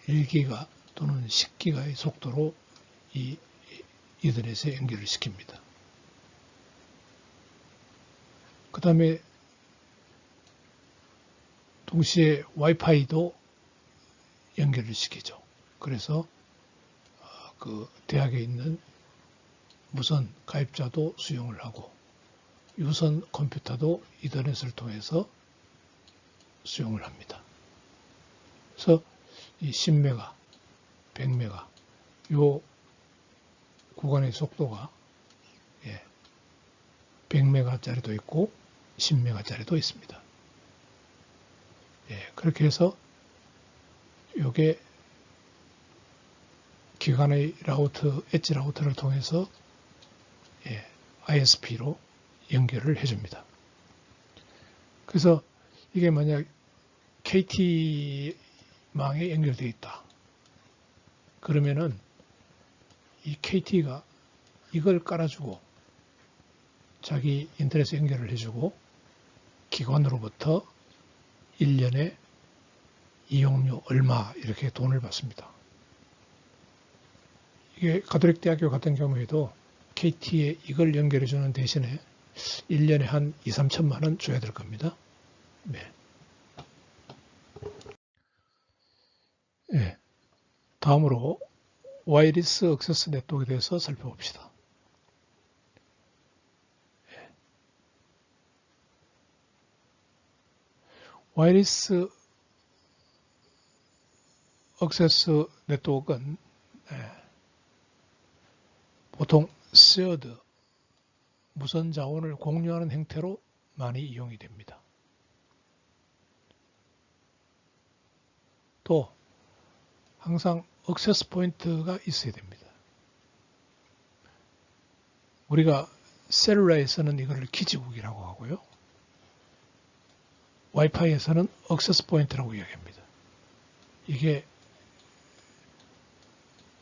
S1: 1기가 또는 10기가의 속도로 이 이더넷에 연결을 시킵니다. 그 다음에 동시에 와이파이도 연결을 시키죠. 그래서 그 대학에 있는 무선 가입자도 수용을 하고 유선 컴퓨터도 이더넷을 통해서 수용을 합니다. 그래서 이 10메가, 100메가 요 구간의 속도가 100메가짜리도 있고 10메가짜리도 있습니다. 그렇게 해서 요게 기관의 라우터, 엣지 라우터를 통해서 ISP로 연결을 해줍니다. 그래서 이게 만약 KT망에 연결되어 있다. 그러면은 이 KT가 이걸 깔아주고 자기 인터넷에 연결을 해주고 기관으로부터 1년에 이용료 얼마 이렇게 돈을 받습니다. 이게 가톨릭 대학교 같은 경우에도 KT에 이걸 연결해주는 대신에 1년에 한 2, 3천만 원 줘야 될 겁니다. 네. 다음으로 와이리스 액세스 네트워크에 대해서 살펴봅시다. 와이리스 액세스 네트워크는 보통 shared 무선 자원을 공유하는 형태로 많이 이용이 됩니다. 또 항상 액세스 포인트가 있어야 됩니다. 우리가 셀룰라에서는 이거를 기지국이라고 하고요. 와이파이에서는 액세스 포인트라고 이야기합니다. 이게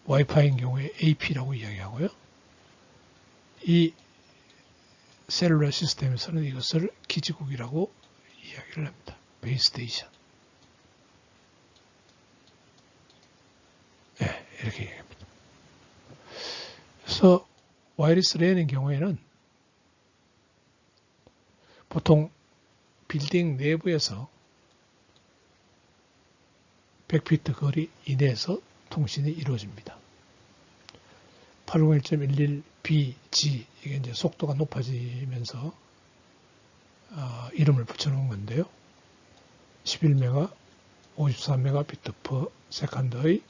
S1: 와이파이인 경우에 AP라고 이야기하고요. 이 셀룰라 시스템에서는 이것을 기지국이라고 이야기를 합니다. 베이스 스테이션. 이렇게 얘기합니다. 그래서 와이리스 랜의 경우에는 보통 빌딩 내부에서 100피트 거리 이내에서 통신이 이루어집니다. 801.11bg 이게 이제 속도가 높아지면서 이름을 붙여놓은 건데요. 11메가, 54메가비트/세컨드의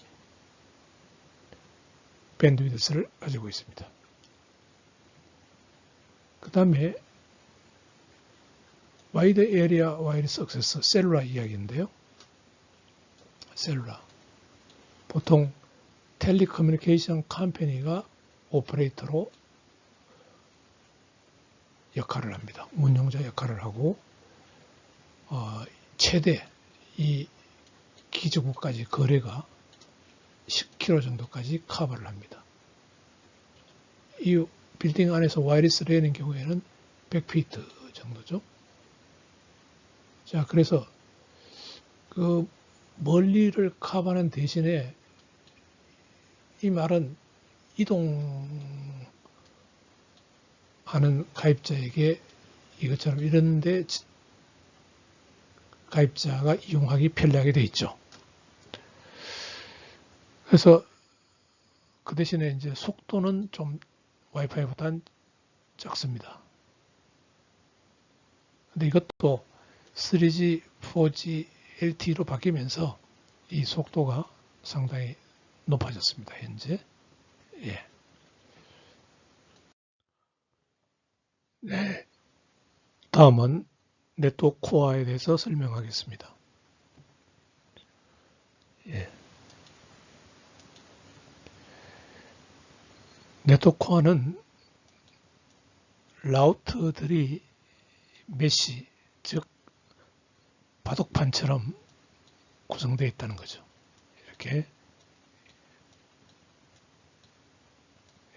S1: 밴드위드스를 가지고 있습니다. 그 다음에 와이드 에리아 와이리스 액세스 셀룰라 이야기인데요. 셀룰라. 보통 텔레커뮤니케이션 컴퍼니가 오퍼레이터로 역할을 합니다. 운영자 역할을 하고 최대 이 기지국까지 거리가 10km 정도까지 커버를 합니다. 이 빌딩 안에서 와이리스 랜의 경우에는 100피트 정도죠. 자, 그래서 그 멀리를 커버하는 대신에 이 말은 이동하는 가입자에게 이것처럼 이런데 가입자가 이용하기 편리하게 되어 있죠. 그래서 그 대신에 이제 속도는 좀 와이파이보다는 작습니다. 근데 이것도 3G, 4G, LTE로 바뀌면서 이 속도가 상당히 높아졌습니다. 현재. 예. 네. 다음은 네트워크 코어에 대해서 설명하겠습니다. 예. 네트워크 코어는 라우터들이 메시, 즉 바둑판처럼 구성되어 있다는 거죠. 이렇게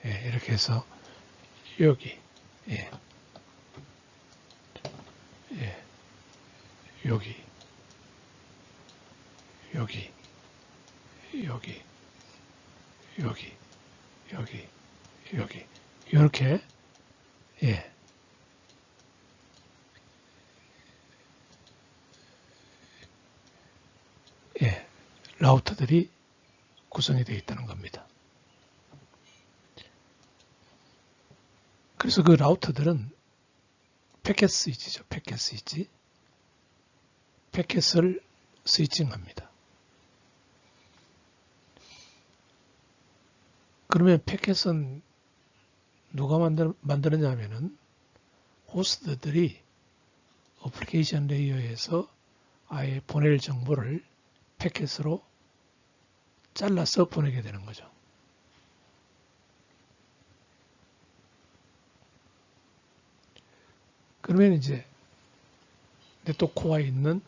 S1: 이렇게 해서 여기 예, 예, 여기 여기 여기 여기 여기 여기 이렇게 예, 예, 라우터들이 구성이 되어 있다는 겁니다. 그래서 그 라우터들은 패켓 스위치죠. 패켓 스위치. 패켓을 스위칭합니다. 그러면 패켓은 누가 만드느냐 하면은 호스트들이 어플리케이션 레이어에서 아예 보낼 정보를 패켓으로 잘라서 보내게 되는 거죠. 그러면 이제 네트워크 코어에 있는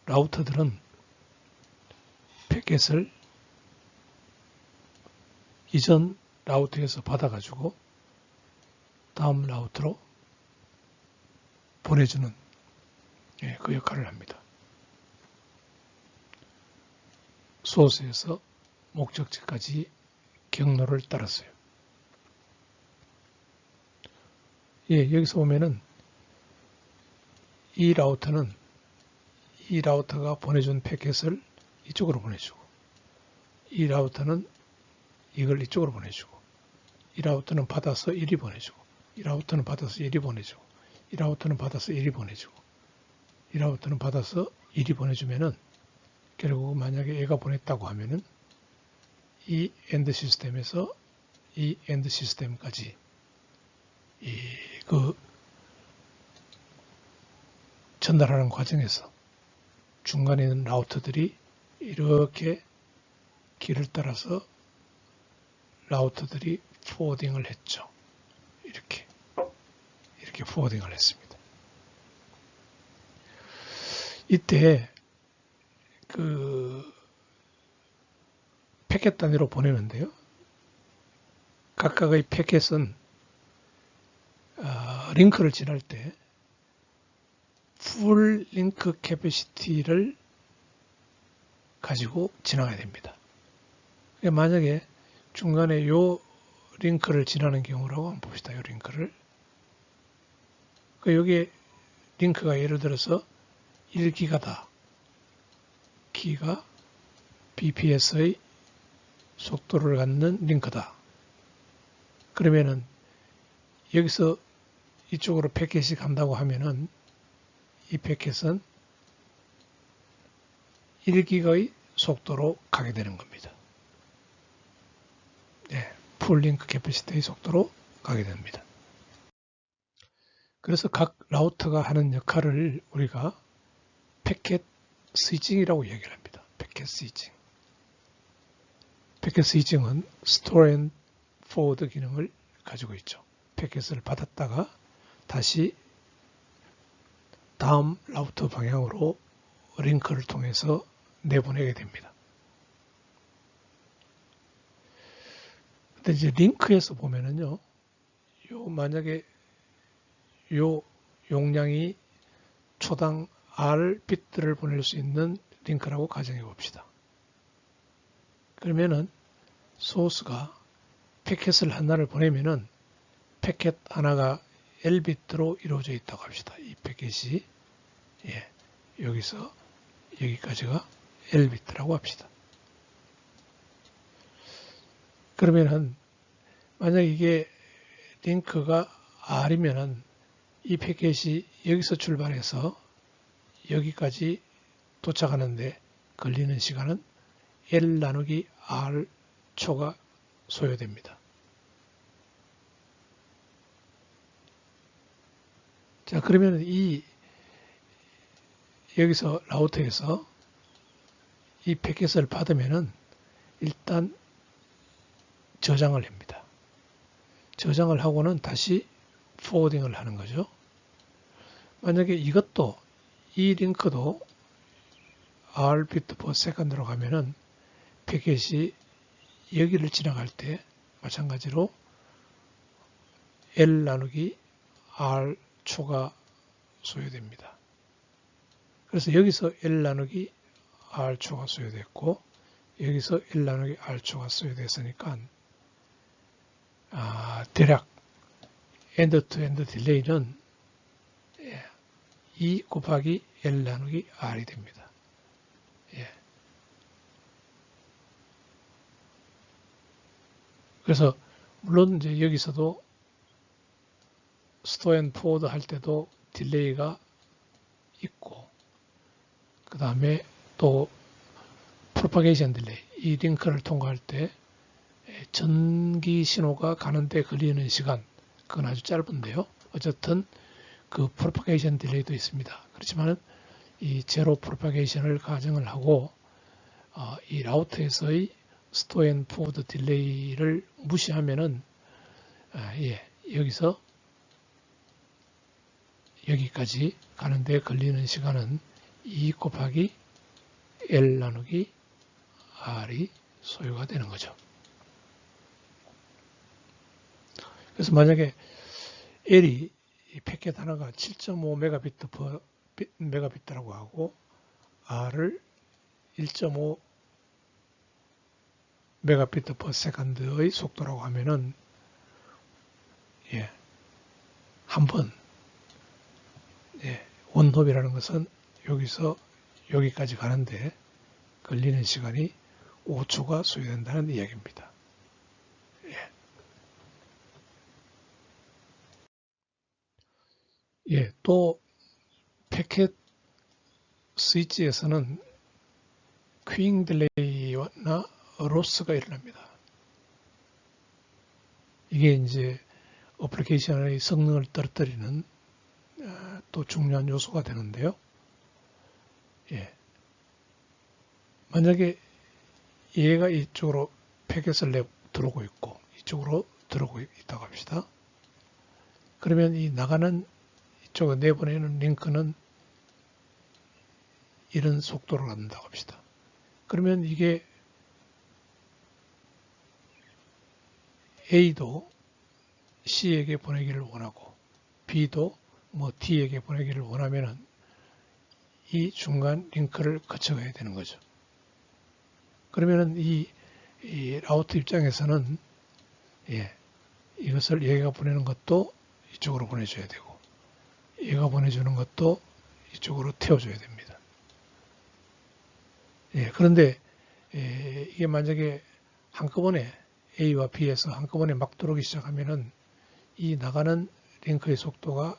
S1: 라우터들은 패켓을 이전 라우터에서 받아가지고 다음 라우터로 보내주는 그 역할을 합니다. 소스에서 목적지까지 경로를 따랐어요. 여기서 보면은 이 라우터가 보내준 패켓을 이쪽으로 보내주고, 이 라우터는 이걸 이쪽으로 보내주고, 이 라우터는 받아서 이리 보내주고, 이 라우터는 받아서 이리 보내주고, 이 라우터는 받아서 이리 보내주고, 이 라우터는 받아서 이리 보내주면은 결국 만약에 얘가 보냈다고 하면은 이 엔드 시스템에서 이 엔드 시스템까지 그 전달하는 과정에서 중간에 있는 라우터들이 이렇게 길을 따라서 라우터들이 포워딩을 했죠. 이렇게 포워딩을 했습니다. 이때 그 패켓 단위로 보내는데요. 각각의 패켓은 링크를 지날 때 풀 링크 캐패시티를 가지고 지나가야 됩니다. 만약에 중간에 요 링크를 지나는 경우라고 한번 봅시다. 요 링크를. 여기 링크가 예를 들어서 1기가다. 기가 bps의 속도를 갖는 링크다. 그러면은 여기서 이쪽으로 패켓이 간다고 하면은 이 패켓은 1기가의 속도로 가게 되는 겁니다. 풀 링크 캐패시티의 속도로 가게 됩니다. 그래서 각 라우터가 하는 역할을 우리가 패켓 스위칭이라고 얘기를 합니다. 패켓 스위칭. 패켓 스위칭은 스토어 앤 포워드 기능을 가지고 있죠. 패켓을 받았다가 다시 다음 라우터 방향으로 링크를 통해서 내보내게 됩니다. 근데 이제 링크에서 보면은요, 만약에 요 용량이 초당 R 비트를 보낼 수 있는 링크라고 가정해 봅시다. 그러면은 소스가 패켓을 하나를 보내면은 패켓 하나가 L 비트로 이루어져 있다고 합시다. 이 패켓이 여기서 여기까지가 L 비트라고 합시다. 그러면은 만약 이게 링크가 R이면은 이 패켓이 여기서 출발해서 여기까지 도착하는데 걸리는 시간은 L 나누기 R 초가 소요됩니다. 자, 그러면 여기서 라우터에서 이 패킷을 받으면은 일단 저장을 합니다. 저장을 하고는 다시 포워딩을 하는 거죠. 만약에 이것도 이 링크도 Rbit/s로 가면은 패킷이 여기를 지나갈 때 마찬가지로 L 나누기 R 초가 소요됩니다. 그래서 여기서 L 나누기 R 초가 소요됐고 여기서 L 나누기 R 초가 소요됐으니까 대략 엔드 투 엔드 딜레이는 2 곱하기 L 나누기 R이 됩니다. 예. 그래서 물론 이제 여기서도 스토어 앤 포워드 할 때도 딜레이가 있고 그 다음에 또 프로파게이션 딜레이, 이 링크를 통과할 때 전기 신호가 가는데 걸리는 시간, 그건 아주 짧은데요. 어쨌든 그 프로파게이션 딜레이도 있습니다. 그렇지만 이 제로 프로파게이션을 가정을 하고 이 라우터에서의 스토어 앤 포워드 딜레이를 무시하면은 여기서 여기까지 가는데 걸리는 시간은 2 곱하기 L 나누기 R이 소요가 되는 거죠. 그래서 만약에 L이 이 패킷 하나가 7.5 메가비트라고 하고 R을 1.5 메가비트 퍼 세컨드의 속도라고 하면은 한번 원톱이라는 것은 여기서 여기까지 가는데 걸리는 시간이 5초가 소요된다는 이야기입니다. 또 패킷 스위치에서는 퀴잉 딜레이나 로스가 일어납니다. 이게 이제 어플리케이션의 성능을 떨어뜨리는 또 중요한 요소가 되는데요. 만약에 얘가 이쪽으로 패킷을 들어오고 있고 이쪽으로 들어오고 있다고 합시다. 그러면 이 나가는 이쪽에 내보내는 링크는 이런 속도로 간다고 합시다. 그러면 이게 A도 C에게 보내기를 원하고 B도 D에게 보내기를 원하면은 이 중간 링크를 거쳐가야 되는 거죠. 그러면은 이 라우터 입장에서는 이것을 얘가 보내는 것도 이쪽으로 보내줘야 되고 얘가 보내주는 것도 이쪽으로 태워줘야 됩니다. 그런데 이게 만약에 한꺼번에 A와 B에서 한꺼번에 막 들어오기 시작하면은 이 나가는 링크의 속도가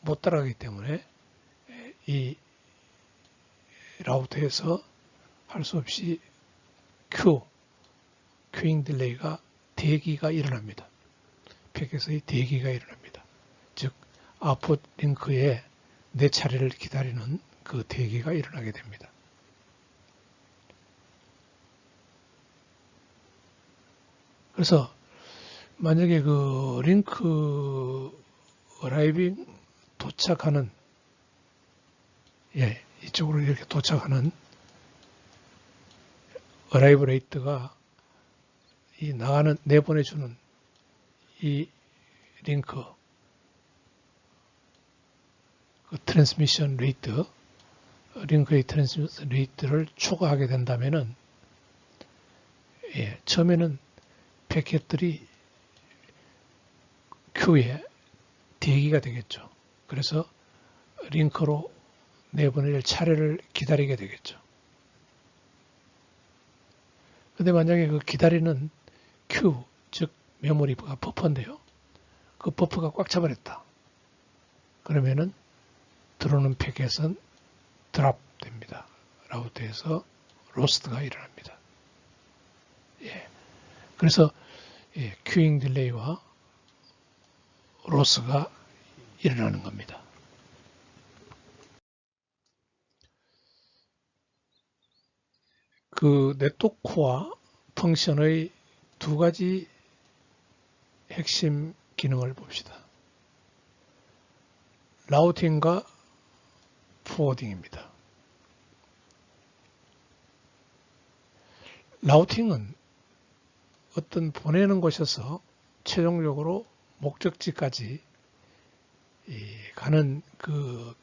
S1: 못 따라가기 때문에 이 라우터에서 할 수 없이 큐잉 딜레이가 대기가 일어납니다. 패킷의 대기가 일어납니다. 즉 아웃풋 링크에 내 차례를 기다리는 그 대기가 일어나게 됩니다. 그래서 만약에 그 링크 어라이빙 도착하는 이쪽으로 이렇게 도착하는 어라이브 레이트가 이 나가는 내보내주는 이 링크 그 트랜스미션 레이트 링크의 트랜스미션 레이트를 초과하게 된다면은 처음에는 패킷들이 큐에 대기가 되겠죠. 그래서 링크로 내보낼 차례를 기다리게 되겠죠. 근데 만약에 그 기다리는 큐, 즉 메모리가 버퍼인데요. 그 버퍼가 꽉 차버렸다. 그러면은 들어오는 패킷은 드랍됩니다. 라우터에서 로스트가 일어납니다. 예. 그래서 큐잉 딜레이와 로스가 일어나는 겁니다. 그 네트워크와 펑션의 두 가지 핵심 기능을 봅시다. 라우팅과 포워딩입니다. 라우팅은 어떤 보내는 곳에서 최종적으로 목적지까지 가는 그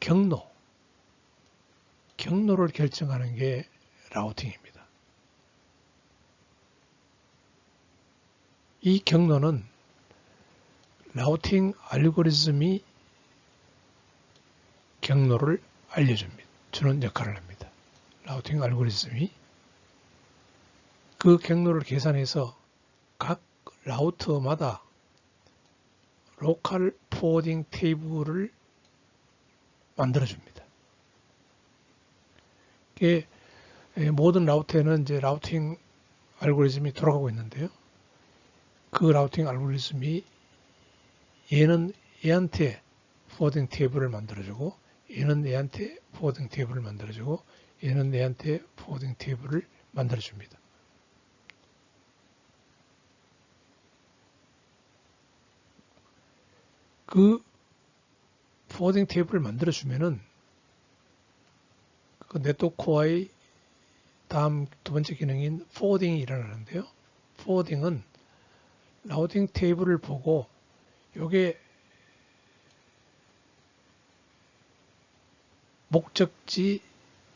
S1: 경로를 결정하는 게 라우팅입니다. 이 경로는 라우팅 알고리즘이 경로를 주는 역할을 합니다. 라우팅 알고리즘이 그 경로를 계산해서 각 라우터마다 로컬 포워딩 테이블을 만들어줍니다. 이게 모든 라우터에는 이제 라우팅 알고리즘이 돌아가고 있는데요. 그 라우팅 알고리즘이 얘한테 포워딩 테이블을 만들어주고, 얘는 얘한테 포워딩 테이블을 만들어주고, 얘는 얘한테 포워딩 테이블을 만들어줍니다. 그 포워딩 테이블을 만들어주면은 그 네트워크와의 다음 두 번째 기능인 포워딩이 일어나는데요. 포워딩은 라우팅 테이블을 보고 요게 목적지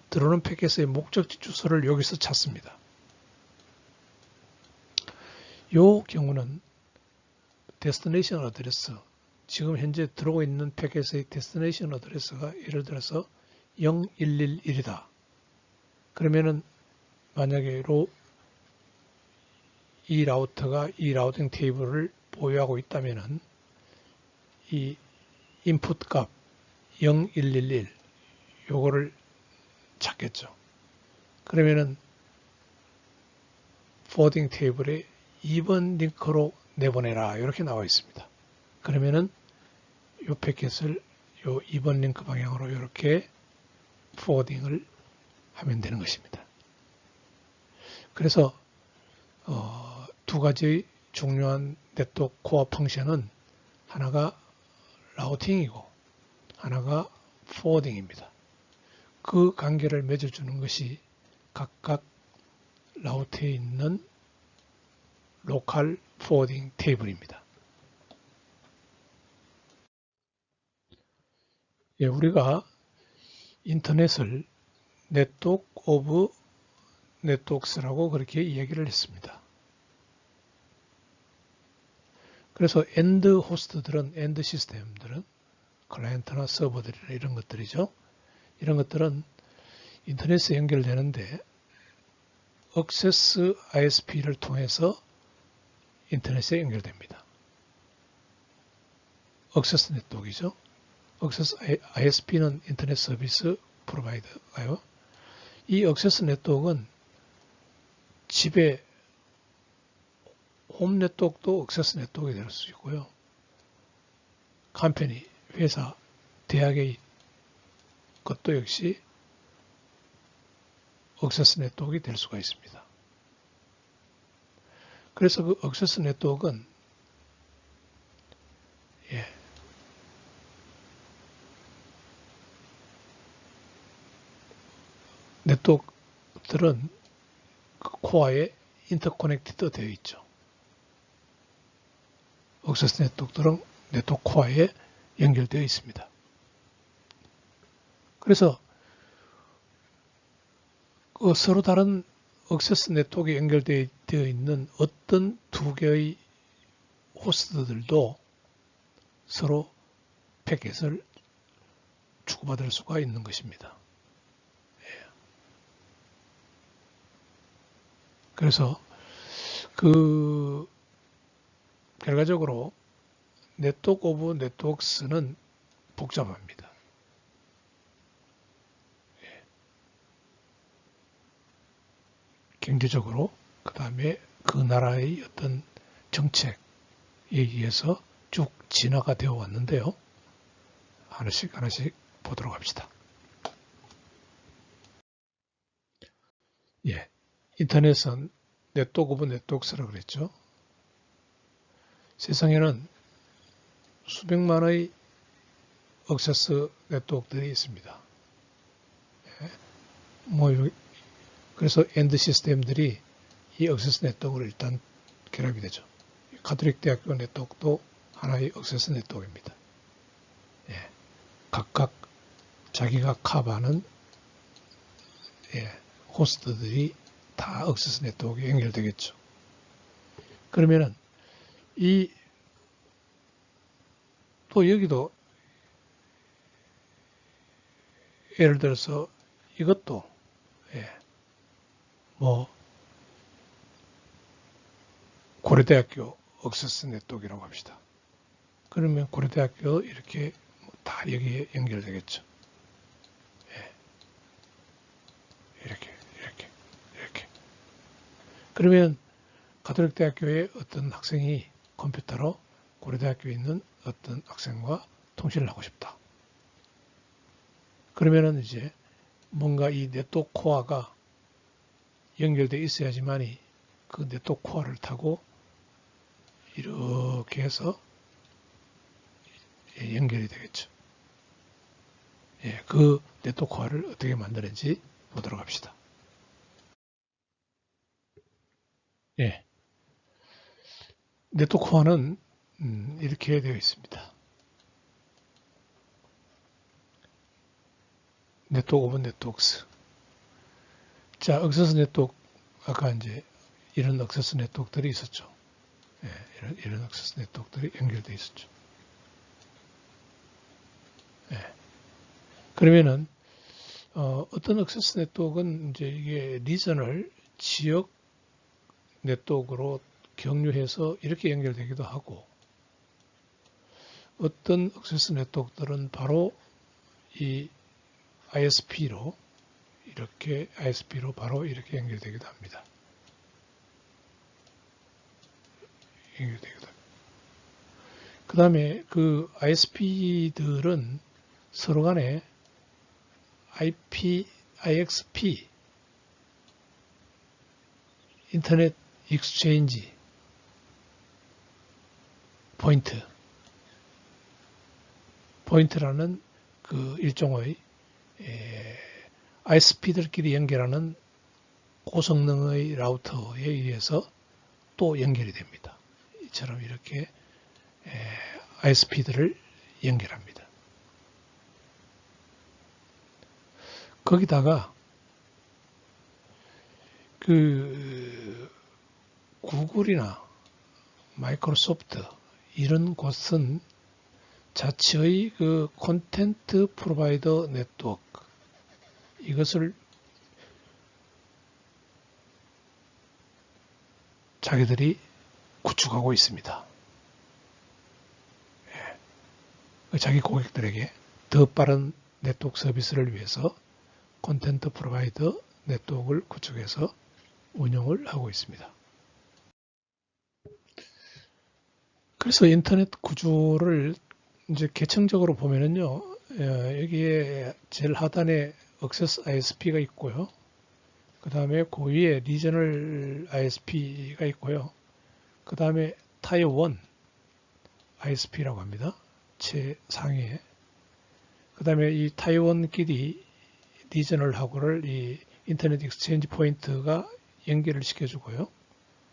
S1: 들어오는 패킷의 목적지 주소를 여기서 찾습니다. 요 경우는 데스티네이션 어드레스, 지금 현재 들어오고 있는 패킷의 데스티네이션 어드레스가 예를 들어서 0111이다. 그러면은 만약에 이 라우터가 이 라우팅 테이블을 보유하고 있다면은 이 인풋 값 0111 요거를 찾겠죠. 그러면은 포워딩 테이블에 2번 링크로 내보내라 이렇게 나와 있습니다. 그러면은 이 패킷을 요 2번 링크 방향으로 이렇게 포워딩을 하면 되는 것입니다. 그래서 두 가지 중요한 네트워크 코어 펑션은 하나가 라우팅이고 하나가 포워딩입니다. 그 관계를 맺어주는 것이 각각 라우트에 있는 로컬 포워딩 테이블입니다. 우리가 인터넷을 네트워크 오브 네트워크스라고 그렇게 이야기를 했습니다. 그래서 엔드 호스트들은, 엔드 시스템들은 클라이언트나 서버들이나 이런 것들이죠. 이런 것들은 인터넷에 연결되는데 액세스 ISP를 통해서 인터넷에 연결됩니다. 액세스 네트워크이죠. 액세스 ISP는 인터넷 서비스 프로바이더가요. 이 액세스 네트워크는 집에 홈 네트워크도 액세스 네트워크가 될 수 있고요. 컴퍼니, 회사, 대학의 것도 역시 액세스 네트워크가 될 수가 있습니다. 그래서 그 액세스 네트워크는 네트워크들은 그 코어에 인터커넥티드 되어 있죠. 액세스 네트워크들은 네트워크 코어에 연결되어 있습니다. 그래서 그 서로 다른 액세스 네트워크에 연결되어 있는 어떤 두 개의 호스트들도 서로 패킷을 주고받을 수가 있는 것입니다. 그래서 그 결과적으로 네트워크 오브 네트워크스는 복잡합니다. 경제적으로, 그 다음에 그 나라의 어떤 정책에 의해서 쭉 진화가 되어 왔는데요. 하나씩 보도록 합시다. 예, 인터넷은 네트워크 오브 네트워크스라고 그랬죠. 세상에는 수백만의 액세스 네트워크들이 있습니다. 예, 그래서 엔드 시스템들이 이 액세스 네트워크를 일단 결합이 되죠. 가톨릭 대학교 네트워크도 하나의 액세스 네트워크입니다. 예, 각각 자기가 커버하는 호스트들이 다 액세스 네트워크에 연결되겠죠. 그러면은 또 여기도 예를 들어서 이것도 고려대학교 액세스 네트워크라고 합시다. 그러면 고려대학교 이렇게 다 여기에 연결되겠죠. 이렇게. 그러면 가톨릭 대학교의 어떤 학생이 컴퓨터로 고려대학교에 있는 어떤 학생과 통신을 하고 싶다. 그러면은 이제 뭔가 이 네트워크 코어가 연결되어 있어야지만이 그 네트워크 코어를 타고 이렇게 해서 연결이 되겠죠. 그 네트워크 코어를 어떻게 만드는지 보도록 합시다. 네트워크 코어는 이렇게 되어 있습니다. 네트워크 오브 네트워크스. 자, 액세스 네트워크, 아까 이제 이런 액세스 네트워크들이 있었죠. 이런 액세스 네트워크들이 연결되어 있었죠. 그러면은, 어떤 액세스 네트워크는 이제 이게 리전을 지역 네트워크로 경유해서 이렇게 연결되기도 하고, 어떤 액세스 네트워크들은 바로 이 ISP로 바로 이렇게 연결되기도 합니다. 그 다음에 그 ISP들은 서로 간에 IXP, 인터넷 익스체인지 포인트라는 그 일종의 ISP들끼리 연결하는 고성능의 라우터에 의해서 또 연결이 됩니다. 이처럼 이렇게 ISP들을 연결합니다. 거기다가 그 구글이나 마이크로소프트 이런 곳은 자체의 그 콘텐트 프로바이더 네트워크 이것을 자기들이 구축하고 있습니다. 자기 고객들에게 더 빠른 네트워크 서비스를 위해서 콘텐트 프로바이더 네트워크를 구축해서 운영을 하고 있습니다. 그래서 인터넷 구조를 이제 계층적으로 보면은요, 여기에 제일 하단에 액세스 ISP가 있고요. 그 다음에 그 위에 리저널 ISP가 있고요. 그 다음에 타이어 1 ISP라고 합니다. 최상위에. 그 다음에 이 타이어 1끼리 리저널하고를 이 인터넷 익스체인지 포인트가 연결을 시켜주고요.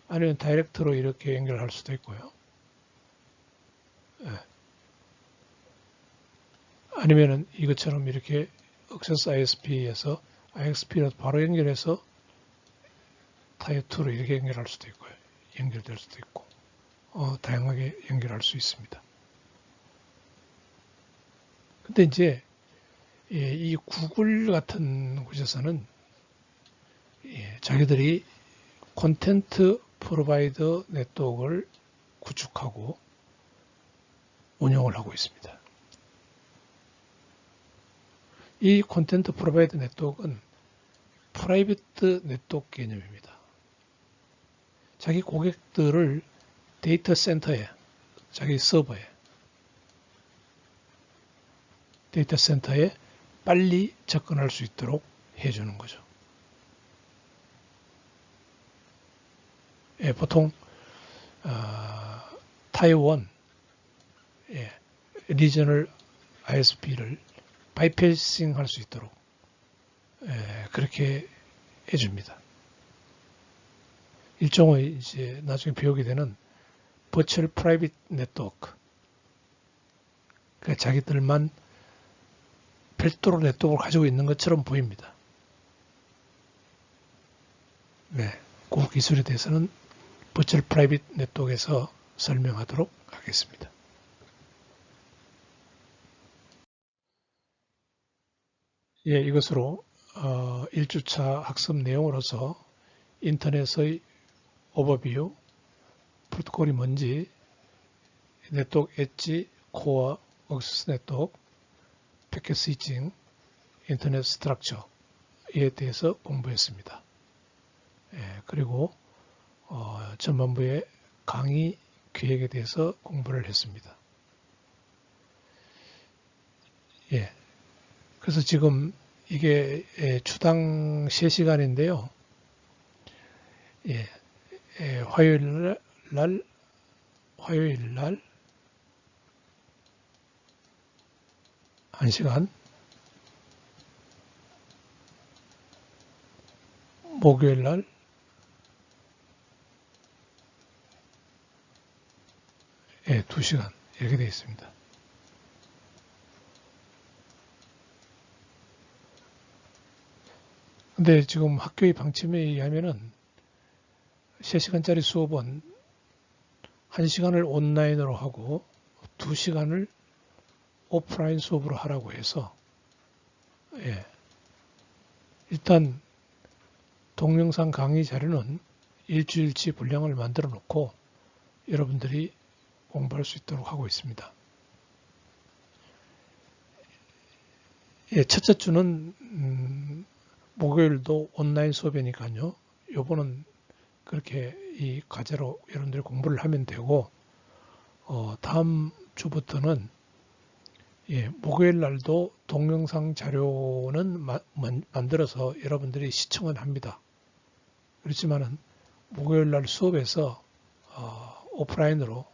S1: 아니면 다이렉트로 이렇게 연결할 수도 있고요. 아니면은 이것처럼 이렇게 액세스 ISP에서 IXP로 바로 연결해서 타이어 2로 이렇게 연결할 수도 있고요. 연결될 수도 있고 다양하게 연결할 수 있습니다. 근데 이제 이 구글 같은 곳에서는 자기들이 콘텐트 프로바이더 네트워크를 구축하고 운영을 하고 있습니다. 이 콘텐트 프로바이더 네트워크는 프라이빗 네트워크 개념입니다. 자기 고객들을 데이터 센터에, 자기 서버에, 데이터 센터에 빨리 접근할 수 있도록 해주는 거죠. 예, 보통 타이완 리저널 ISP를 바이패싱 할 수 있도록 그렇게 해줍니다. 일종의 이제 나중에 배우게 되는 버추얼 프라이빗 네트워크. 그러니까 자기들만 별도로 네트워크를 가지고 있는 것처럼 보입니다. 네, 그 기술에 대해서는 버추얼 프라이빗 네트워크에서 설명하도록 하겠습니다. 예, 이것으로 1주차 학습 내용으로서 인터넷의 오버뷰, 프로토콜이 뭔지, 네트워크 엣지, 코어, 액세스 네트워크, 패킷 스위칭, 인터넷 스트럭처에 대해서 공부했습니다. 예, 그리고 전반부의 강의 계획에 대해서 공부를 했습니다. 예, 그래서 지금 이게 주당 3시간인데요. 예, 화요일 날 1시간, 목요일 날 2시간 이렇게 되어 있습니다. 근데 지금 학교의 방침에 의하면은 3시간짜리 수업은 1시간을 온라인으로 하고 2시간을 오프라인 수업으로 하라고 해서 일단 동영상 강의 자료는 일주일치 분량을 만들어 놓고 여러분들이 공부할 수 있도록 하고 있습니다. 첫째 주는 목요일도 온라인 수업이니까요. 요번은 그렇게 이 과제로 여러분들이 공부를 하면 되고 다음 주부터는 목요일 날도 동영상 자료는 만들어서 여러분들이 시청은 합니다. 그렇지만은 목요일 날 수업에서 오프라인으로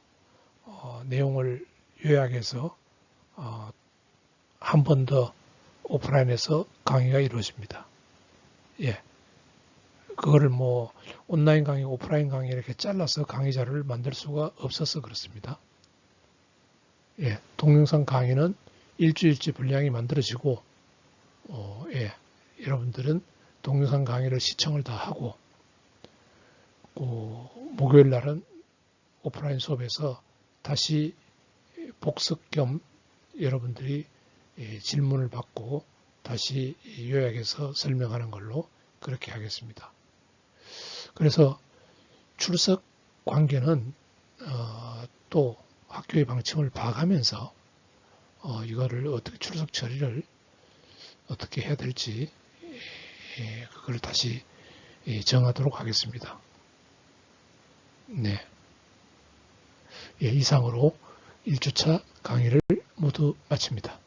S1: 내용을 요약해서 한 번 더 오프라인에서 강의가 이루어집니다. 예. 그거를 뭐 온라인 강의, 오프라인 강의 이렇게 잘라서 강의 자료를 만들 수가 없어서 그렇습니다. 예. 동영상 강의는 일주일치 분량이 만들어지고, 여러분들은 동영상 강의를 시청을 다 하고, 목요일 날은 오프라인 수업에서 다시 복습 겸 여러분들이 질문을 받고 다시 요약해서 설명하는 걸로 그렇게 하겠습니다. 그래서 출석 관계는 또 학교의 방침을 봐가면서 이거를 어떻게 출석 처리를 어떻게 해야 될지 그걸 다시 정하도록 하겠습니다. 네. 이상으로 1주차 강의를 모두 마칩니다.